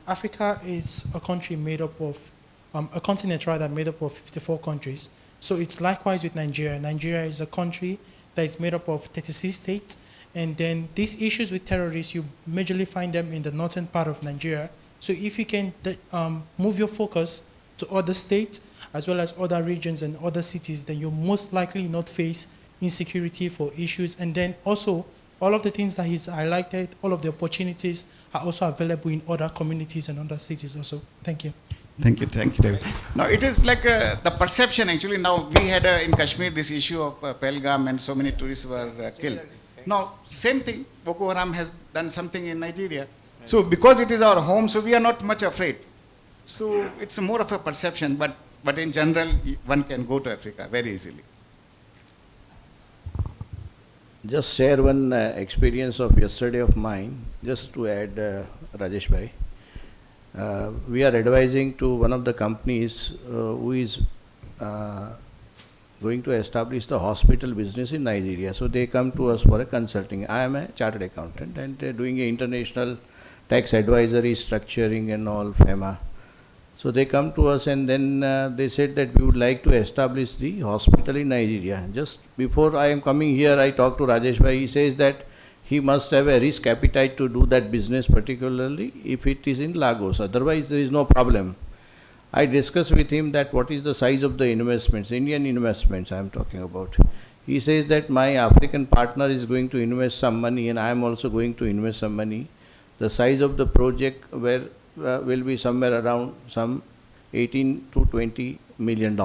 Africa is a country made up of, a continent rather, made up of 54 countries. So it's likewise with Nigeria. Nigeria is a country that is made up of 36 states. And then these issues with terrorists, you majorly find them in the northern part of Nigeria. So if you can move your focus to other states, as well as other regions and other cities, then you'll most likely not face insecurity for issues. And then also, all of the things that he's highlighted, all of the opportunities are also available in other communities and other cities also. Thank you. Thank you, David. Now, it is like the perception, actually. Now, we had in Kashmir this issue of Pelgam and so many tourists were killed. Now, same thing, Boko Haram has done something in Nigeria. So, because it is our home, so we are not much afraid. So, it's more of a perception, but in general, one can go to Africa very easily. Just share one experience of yesterday of mine, just to add, Rajesh bhai. We are advising to one of the companies who is going to establish the hospital business in Nigeria. So they come to us for a consulting. I am a chartered accountant and doing a international tax advisory, structuring and all, FEMA. So they come to us and then they said that we would like to establish the hospital in Nigeria. Just before I am coming here, I talked to Rajesh bhai. He says that he must have a risk appetite to do that business, particularly if it is in Lagos. Otherwise, there is no problem. I discussed with him that what is the size of the investments, Indian investments I am talking about. He says that my African partner is going to invest some money and I am also going to invest some money. The size of the project will be somewhere around some $18 to $20 million.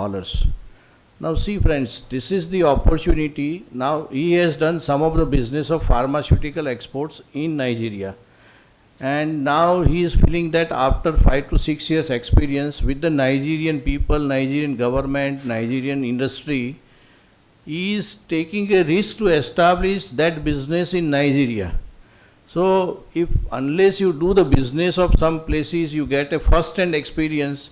Now see friends, this is the opportunity. Now he has done some of the business of pharmaceutical exports in Nigeria. And now he is feeling that after 5 to 6 years experience with the Nigerian people, Nigerian government, Nigerian industry, he is taking a risk to establish that business in Nigeria. So if unless you do the business of some places, you get a first-hand experience.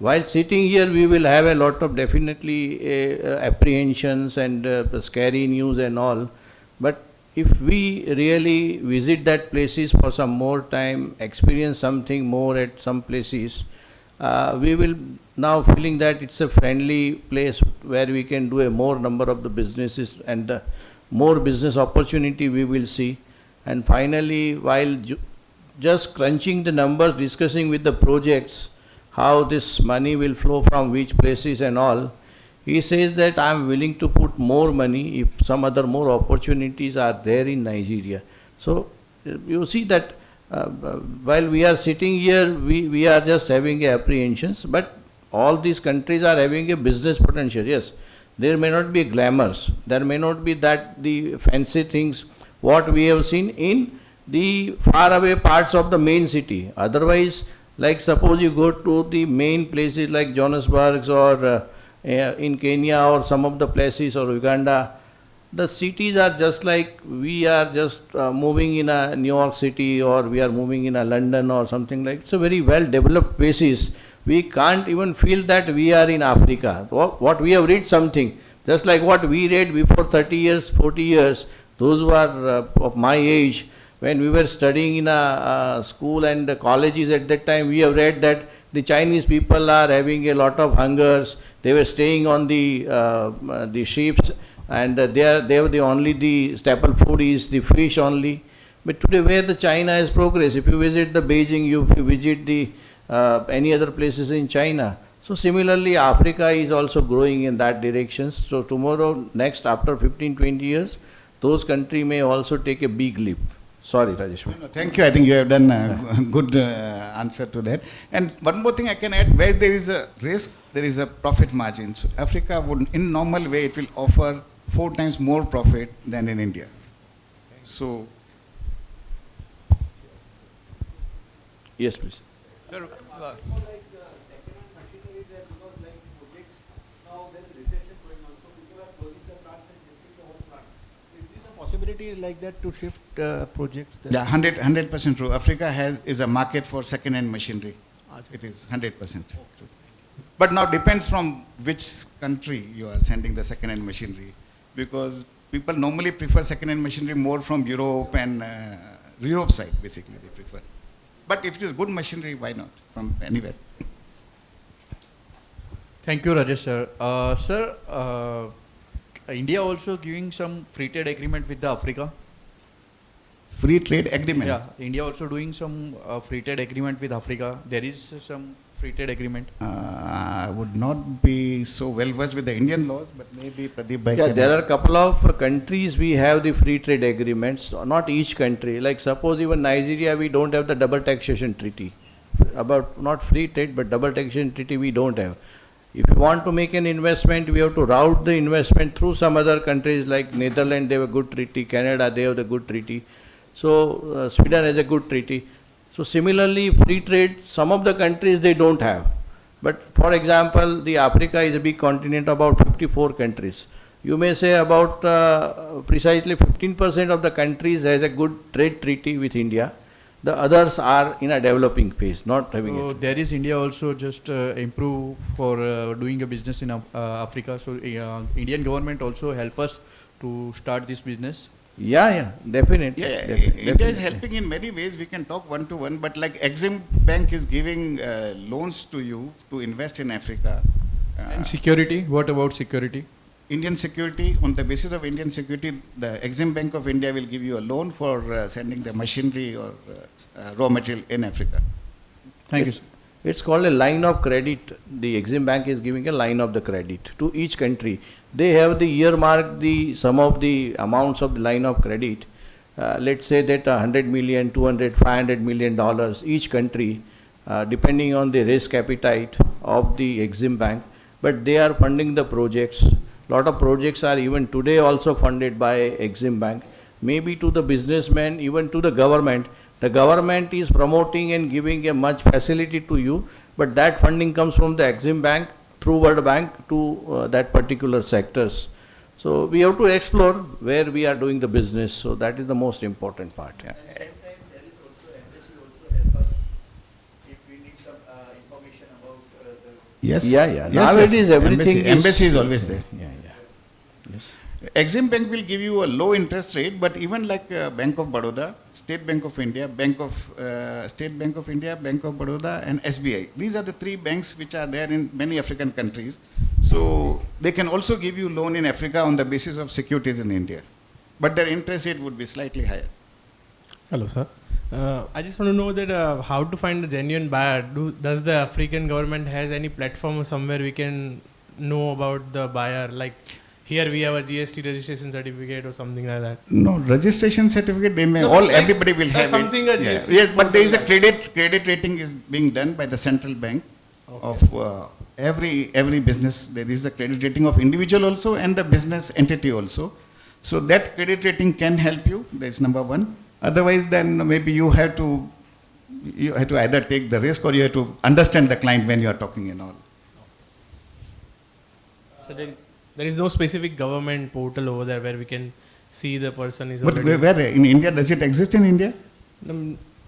While sitting here, we will have a lot of definitely apprehensions and scary news and all. But if we really visit that places for some more time, experience something more at some places, we will now feeling that it's a friendly place where we can do a more number of the businesses and the more business opportunity we will see. And finally, while just crunching the numbers, discussing with the projects, how this money will flow from which places and all, he says that I am willing to put more money if some other more opportunities are there in Nigeria. So you see that while we are sitting here, we are just having apprehensions, but all these countries are having a business potential. Yes, there may not be glamours, there may not be that the fancy things what we have seen in the faraway parts of the main city. Otherwise, like suppose you go to the main places like Johannesburg or in Kenya or some of the places or Uganda, the cities are just like we are just moving in a New York City or we are moving in a London or something like. It's a very well developed places. We can't even feel that we are in Africa. What we have read something, just like what we read before 30 years, 40 years, those who are of my age, when we were studying in a school and colleges at that time, we have read that the Chinese people are having a lot of hungers. They were staying on the ships, and they have the only the staple food is the fish only. But today, where the China has progressed, if you visit the Beijing, you visit the any other places in China. So similarly, Africa is also growing in that direction. So tomorrow, next after 15-20 years, those countries may also take a big leap. Sorry, Rajesh. No, thank you. I think you have done a good answer to that. And one more thing I can add, where there is a risk, there is a profit margin. So Africa would, in normal way, it will offer 4 times more profit than in India. So. Yes, please. Sir, possibility like that to shift projects there? Yeah, 100% true. Africa is a market for second-hand machinery. It is 100% true. But now depends from which country you are sending the second-hand machinery, because people normally prefer second-hand machinery more from Europe and Europe side, basically they prefer. But if it is good machinery, why not from anywhere? Thank you, Rajesh sir. Sir, India also giving some free trade agreement with the Africa. Free trade agreement? Yeah, India also doing some free trade agreement with Africa. There is some free trade agreement. I would not be so well versed with the Indian laws, but maybe Pradip Bhai. Yeah, there are a couple of countries we have the free trade agreements, not each country. Like suppose even Nigeria, we don't have the double taxation treaty. About not free trade, but double taxation treaty we don't have. If you want to make an investment, we have to route the investment through some other countries like Netherlands, they have a good treaty, Canada, they have the good treaty. So Sweden has a good treaty. So similarly, free trade, some of the countries they don't have. But for example, the Africa is a big continent, about 54 countries. You may say about precisely 15% of the countries has a good trade treaty with India. The others are in a developing phase, not having So it. there is India also just improve for doing a business in Africa. So Indian government also help us to start this business. Yeah, definitely. Yeah, definitely. India is helping in many ways. We can talk one-to-one, but like Exim Bank is giving loans to you to invest in Africa. And security, what about security? Indian security, on the basis of Indian security, the Exim Bank of India will give you a loan for sending the machinery or raw material in Africa. Thank you, sir. It's called a line of credit. The Exim Bank is giving a line of the credit to each country. They have the earmark some of the amounts of the line of credit. Let's say that 100 million, 200, 500 million dollars each country, depending on the risk appetite of the Exim Bank, but they are funding the projects. Lot of projects are even today also funded by Exim Bank. Maybe to the businessmen, even to the government. The government is promoting and giving a much facility to you, but that funding comes from the Exim Bank through World Bank to that particular sectors. So we have to explore where we are doing the business. So that is the most important part. Yeah. And same time, there is also embassy also help us if we need some information about the. Yes. Yeah, yeah. Yes, Nowadays yes. everything Embassy is always there. Yeah, yeah. Yes. Exim Bank will give you a low interest rate, but even like Bank of Baroda, State Bank of India, State Bank of India, Bank of Baroda, and SBI. These are the three banks which are there in many African countries. So they can also give you loan in Africa on the basis of securities in India, but their interest rate would be slightly higher. Hello, sir. I just want to know that how to find a genuine buyer. Does the African government has any platform or somewhere we can know about the buyer? Like here we have a GST registration certificate or something like that. No, registration certificate, they may No, all, it's like everybody will have something it. a Yeah. GST Yes, but there is a portal credit rating is being done by the central bank of every business. There is a credit rating of individual also and the business entity also. So that credit rating can help you. That's number one. Otherwise, then maybe you have to either take the risk or you have to understand the client when you are talking and all. So there is no specific government portal over there where we can see the person is But already. where in India, does it exist in India?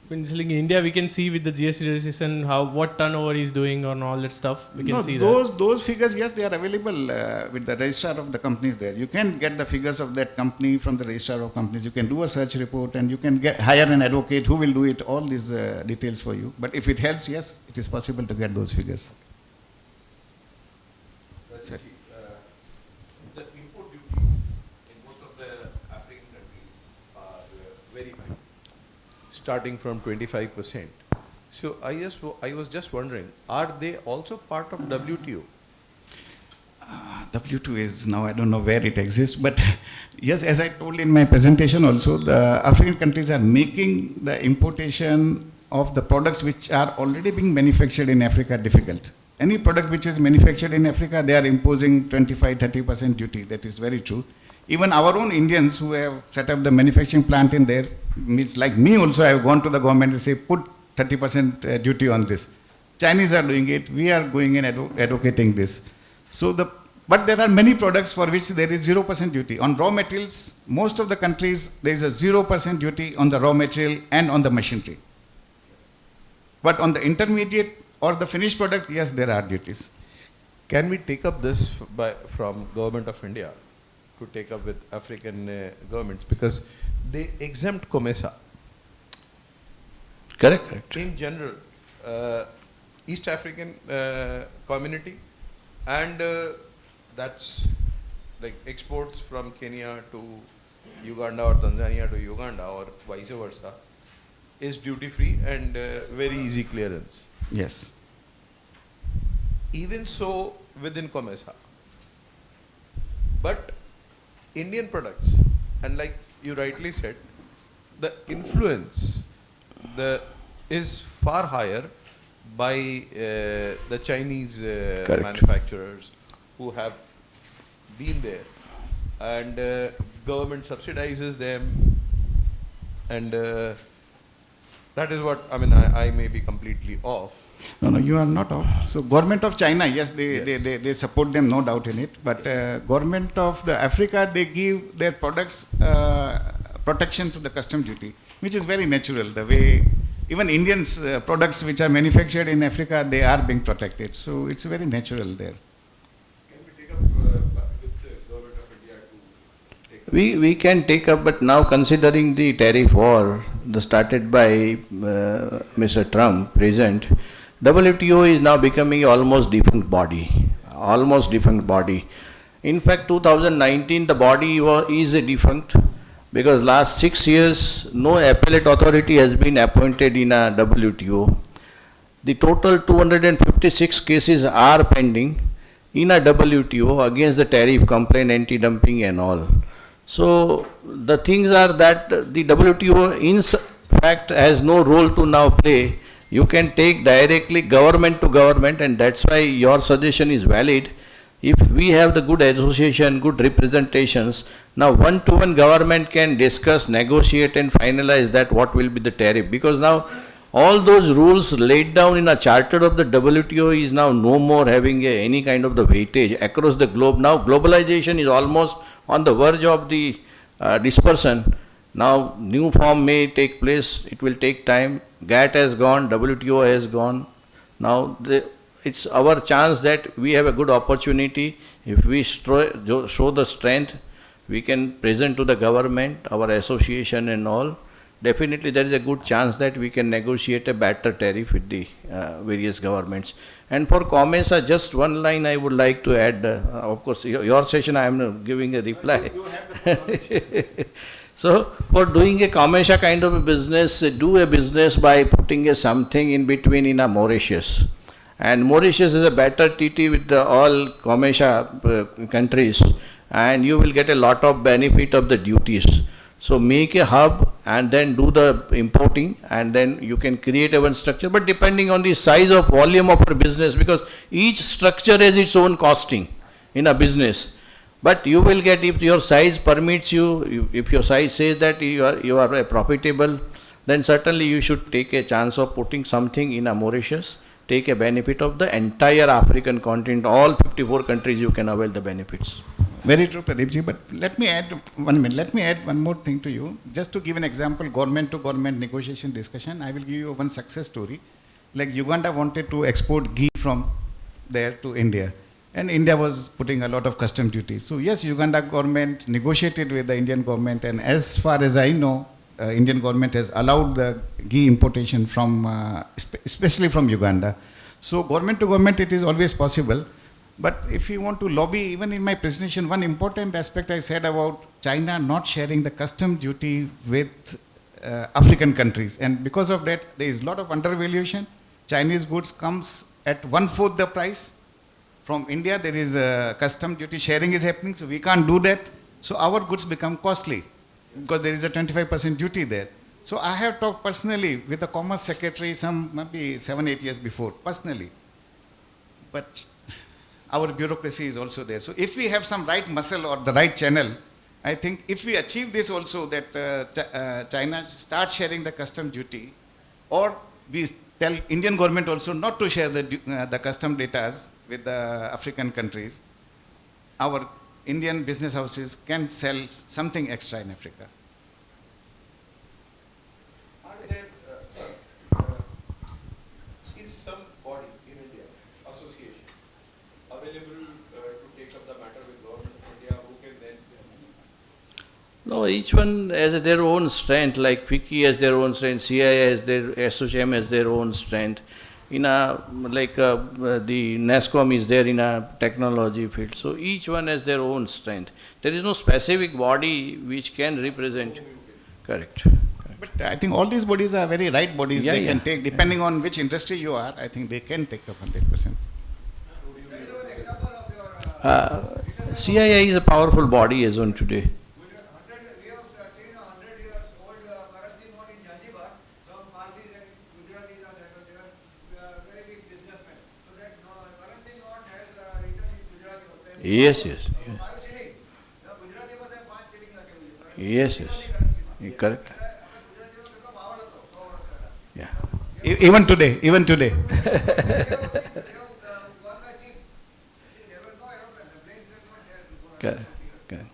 Means like in India we can see with the GST registration what turnover he's doing and all that stuff. We can No, see those figures, yes, they are available with the registrar of the companies there. You can get the figures of that company from the registrar of companies. You can do a search report and you can hire an advocate who will do it, all these details for you. But if it helps, yes, it is possible to get those figures. The import duties in most of the African countries are very high, starting from 25%. So I was just wondering, are they also part of WTO? W2 is now, I don't know where it exists, but yes, as I told in my presentation also, the African countries are making the importation of the products which are already being manufactured in Africa difficult. Any product which is manufactured in Africa, they are imposing 25-30% duty. That is very true. Even our own Indians who have set up the manufacturing plant in there, means like me also, I have gone to the government and say, put 30% duty on this. Chinese are doing it. We are going and advocating this. But there are many products for which there is 0% duty. On raw materials, most of the countries, there is a 0% duty on the raw material and on the machinery. But on the intermediate or the finished product, yes, there are duties. Can we take up this from Government of India to take up with African governments, because they exempt COMESA? Correct. In general, East African community, and that's like exports from Kenya to Uganda or Tanzania to Uganda or vice versa, is duty free and very easy clearance. Yes. Even so within COMESA. But Indian products, and like you rightly said, the influence is far higher by the Chinese manufacturers who have been there, and government subsidizes them, and that is what, I mean, I may be completely off. No, you are not off. So government of China, yes, they support them, no doubt in it. But government of the Africa, they give their products protection to the custom duty, which is very natural. The way even Indians products which are manufactured in Africa, they are being protected. So it's very natural there. Can we take up with the government of India to take up? We can take up, but now considering the tariff war started by Mr. Trump, present, WTO is now becoming almost defunct body. In fact, 2019 the body is a defunct, because last 6 years no appellate authority has been appointed in a WTO. The total 256 cases are pending in a WTO against the tariff complaint, anti-dumping and all. So the things are that the WTO in fact has no role to now play. You can take directly government to government, and that's why your suggestion is valid. if we have the good association, good representations, now one-to-one government can discuss, negotiate and finalize that what will be the tariff. Because now all those rules laid down in a charter of the WTO is now no more having any kind of the weightage across the globe. Now globalization is almost on the verge of the dispersion. Now new form may take place, it will take time. GATT has gone, WTO has gone. Now it's our chance that we have a good opportunity. If we show the strength, we can present to the government, our association and all. Definitely there is a good chance that we can negotiate a better tariff with the various governments. And for COMESA, just one line I would like to add. Of course, your session I am giving a reply. So for doing a COMESA kind of a business, do a business by putting something in between in a Mauritius. And Mauritius is a better TT with all COMESA countries, and you will get a lot of benefit of the duties. So make a hub and then do the importing, and then you can create a one structure, but depending on the size of volume of your business, because each structure has its own costing in a business. But you will get, if your size permits you, if your size says that you are profitable, then certainly you should take a chance of putting something in a Mauritius, take a benefit of the entire African continent, all 54 countries you can avail the benefits. Very true, Pradeepji, but let me add one more thing to you. Just to give an example, government to government negotiation discussion, I will give you one success story. Like Uganda wanted to export ghee from there to India, and India was putting a lot of custom duties. So yes, Uganda government negotiated with the Indian government, and as far as I know, Indian government has allowed the ghee importation from, especially from Uganda. So government to government, it is always possible. But if you want to lobby, even in my presentation, one important aspect I said about China not sharing the custom duty with African countries. And because of that, there is a lot of undervaluation. Chinese goods comes at 1/4 the price. From India, there is a custom duty sharing is happening, so we can't do that. So our goods become costly because there is a 25% duty there. So I have talked personally with the Commerce Secretary maybe 7-8 years before, personally. But our bureaucracy is also there. So if we have some right muscle or the right channel, I think if we achieve this also, that China start sharing the custom duty, or we tell Indian government also not to share the custom data with the African countries, our Indian business houses can sell something extra in Africa. Are there, is some body in India, association, available to take up the matter with government of India, who can then? No, each one has their own strength, like FICCI has their own strength, CII has their, SOCM has their own strength. In a, like the NASCOM is there in a technology field. So each one has their own strength. There is no specific body which can represent. Correct. But I think all these bodies are very right bodies. Yeah, they yeah. can take, depending on which industry you are, I think they can take up 100%. CII is a powerful body as on today. We have seen 100 years old currency note in Zanzibar from Parsis and Gujaratis and they were very big businessmen. So that currency note has written in Gujarati. Yes, yes. 5 shilling. Gujarati was 5 shilling. Yes, yes. Correct. Yeah. Even today, even today. Correct. Correct.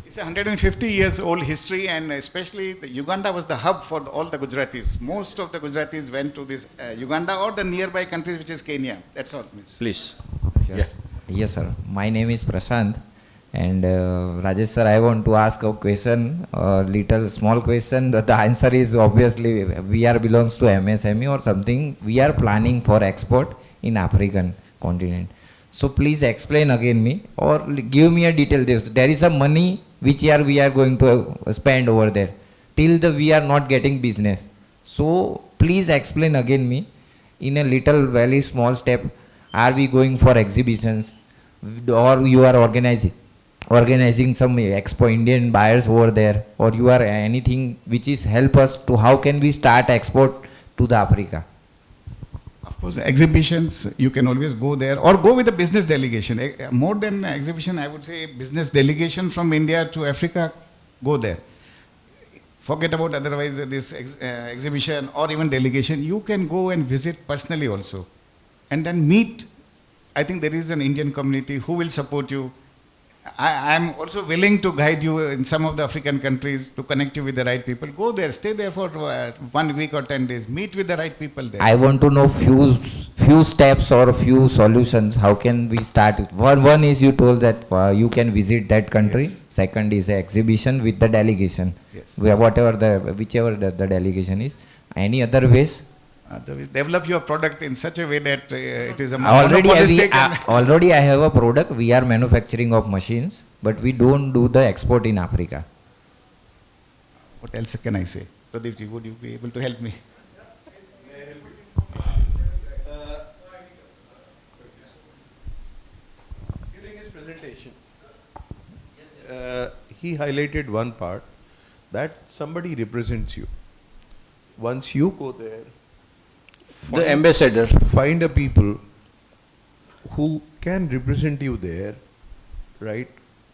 It's a 150 years old history, and especially Uganda was the hub for all the Gujaratis. Most of the Gujaratis went to this Uganda or the nearby countries, which is Kenya. That's all. Please. Yes. Yes, sir. My name is Prashant. And Rajesh sir, I want to ask a question, a little small question. The answer is obviously we are belongs to MSME or something. We are planning for export in African continent. So please explain again me or give me a detail. There is a money which year we are going to spend over there. Till we are not getting business. So please explain again me in a little very small step. Are we going for exhibitions or you are organizing some expo Indian buyers over there, or you are anything which is help us to how can we start export to the Africa? Of course, exhibitions, you can always go there or go with a business delegation. More than exhibition, I would say business delegation from India to Africa, go there. Forget about otherwise this exhibition or even delegation. You can go and visit personally also. And then meet. I think there is an Indian community who will support you. I am also willing to guide you in some of the African countries to connect you with the right people. Go there, stay there for 1 week or 10 days. Meet with the right people there. I want to know few steps or few solutions. How can we start? One is you told that you can visit that country. Yes. Second is exhibition with the delegation. Yes. Whichever the delegation is. Any other ways? Develop your product in such a way that it is a Already monopolistic and- already I have a product. We are manufacturing of machines, but we don't do the export in Africa. What else can I say? Pradeep ji, would you be able to help me? During his presentation, he highlighted one part that somebody represents you. Once you go there, The ambassador. find a people who can represent you there, right?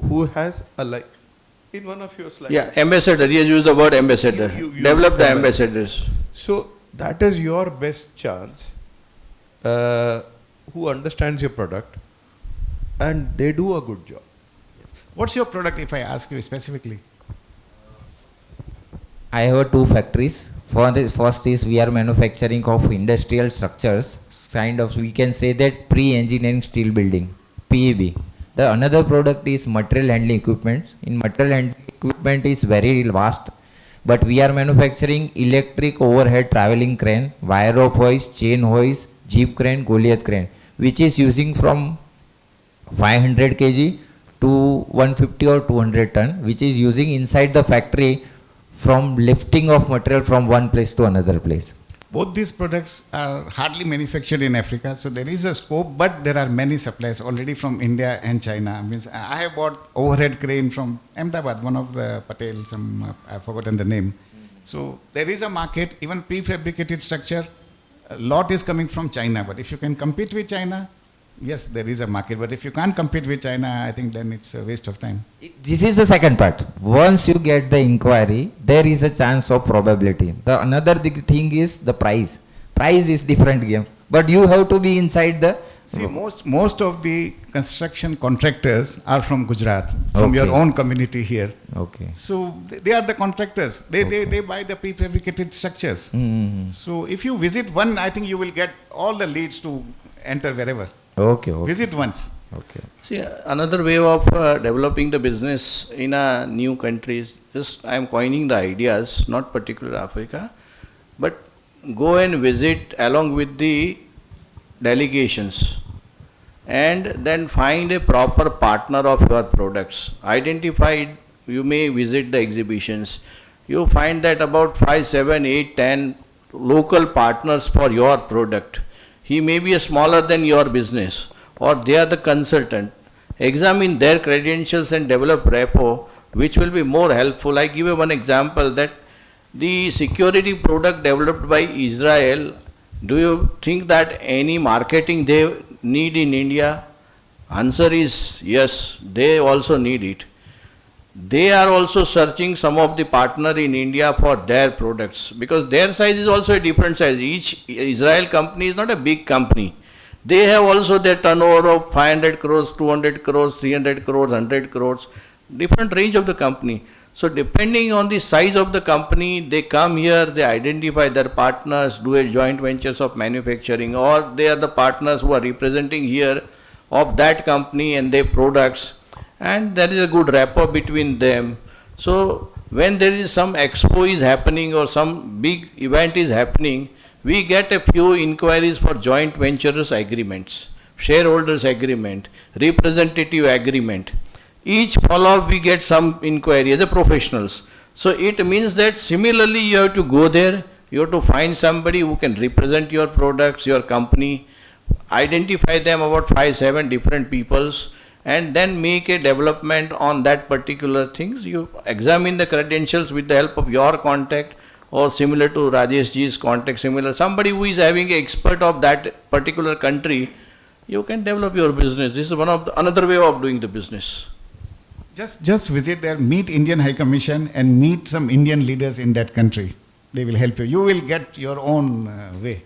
Who has a like in one of your slides. Yeah, ambassador. He has used the word ambassador. You Develop the have a- ambassadors. So that is your best chance. Who understands your product, and they do a good job. What's your product if I ask you specifically? I have two factories. First is we are manufacturing of industrial structures, kind of we can say that pre-engineering steel building, PEB. The another product is material handling equipments. In material handling equipment is very vast, but we are manufacturing electric overhead traveling crane, wire rope hoist, chain hoist, jeep crane, Goliath crane, which is using from 500 kg to 150 or 200 ton, which is using inside the factory from lifting of material from one place to another place. Both these products are hardly manufactured in Africa, so there is a scope, but there are many suppliers already from India and China. Means I have bought overhead crane from Ahmedabad, one of the Patel, I've forgotten the name. So there is a market, even prefabricated structure, a lot is coming from China, but if you can compete with China, yes, there is a market, but if you can't compete with China, I think then it's a waste of time. This is the second part. Once you get the inquiry, there is a chance of probability. The another thing is the price. Price is different game, but you have to be inside the. See, most of the construction contractors are from Gujarat, from your Okay. own community here. Okay. So they are the contractors. They buy the prefabricated structures. Mm-hmm. So if you visit one, I think you will get all the leads to enter wherever. Okay. Okay. Visit once. Okay. See, another way of developing the business in a new countries, just I am coining the ideas, not particular Africa, but go and visit along with the delegations and then find a proper partner of your products. Identify, you may visit the exhibitions, you find that about 5, 7, 8, 10 local partners for your product. He may be a smaller than your business, or they are the consultant. Examine their credentials and develop rapport, which will be more helpful. I give you one example that the security product developed by Israel, do you think that any marketing they need in India? Answer is yes, they also need it. They are also searching some of the partner in India for their products because their size is also a different size. Each Israel company is not a big company. They have also their turnover of 500 crores, 200 crores, 300 crores, 100 crores, different range of the company. So depending on the size of the company, they come here, they identify their partners, do a joint ventures of manufacturing, or they are the partners who are representing here of that company and their products. And there is a good rapport between them. So when there is some expo is happening or some big event is happening, we get a few inquiries for joint ventures agreements, shareholders agreement, representative agreement. Each follow-up we get some inquiry as a professionals. So it means that similarly you have to go there, you have to find somebody who can represent your products, your company, identify them about 5, 7 different peoples, and then make a development on that particular things. You examine the credentials with the help of your contact, or similar to Rajesh ji's contact, similar, somebody who is having an expert of that particular country, you can develop your business. This is one of the, another way of doing the business. Just visit there, meet Indian High Commission and meet some Indian leaders in that country. They will help you. You will get your own way.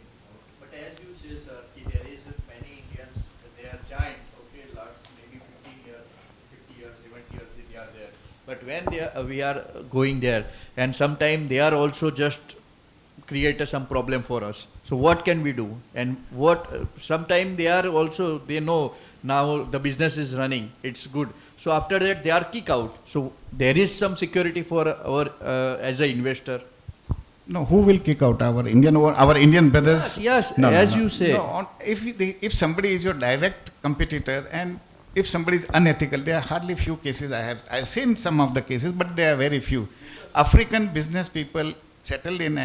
But as you say, sir, there is many Indians, they are giant, okay, last maybe 15 years, 50 years, 70 years they are there. But when they are, we are going there, and sometimes they are also just create some problem for us. So what can we do? And what, sometimes they are also, they know now the business is running, it's good. So after that they are kick out. So there is some security for our, as an investor. No, who will kick out our Indian brothers? Yes, as you say. No, if somebody is your direct competitor and if somebody is unethical, there are hardly few cases I've seen some of the cases, but there are very few. African business people settled in,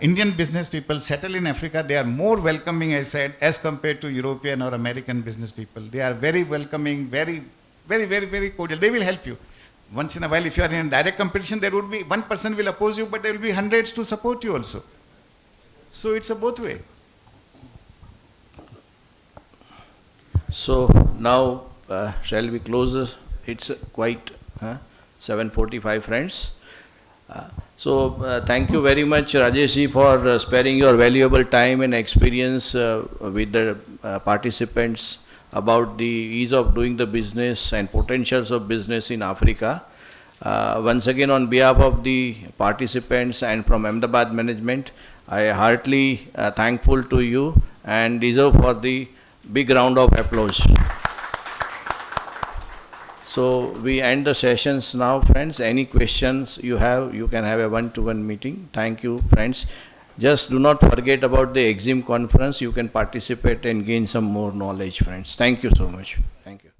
Indian business people settled in Africa, they are more welcoming, I said, as compared to European or American business people. They are very welcoming, very cordial. They will help you. Once in a while, if you are in direct competition, there would be one person will oppose you, but there will be hundreds to support you also. So it's a both way. So now, shall we close this? It's quite 7:45, friends. Thank you very much, Rajesh ji, for sparing your valuable time and experience with the participants about the ease of doing the business and potentials of business in Africa. Once again, on behalf of the participants and from Ahmedabad management, I heartily thankful to you and deserve for the big round of applause. So we end the sessions now, friends. Any questions you have, you can have a one-to-one meeting. Thank you, friends. Just do not forget about the EXIM conference. You can participate and gain some more knowledge, friends. Thank you so much.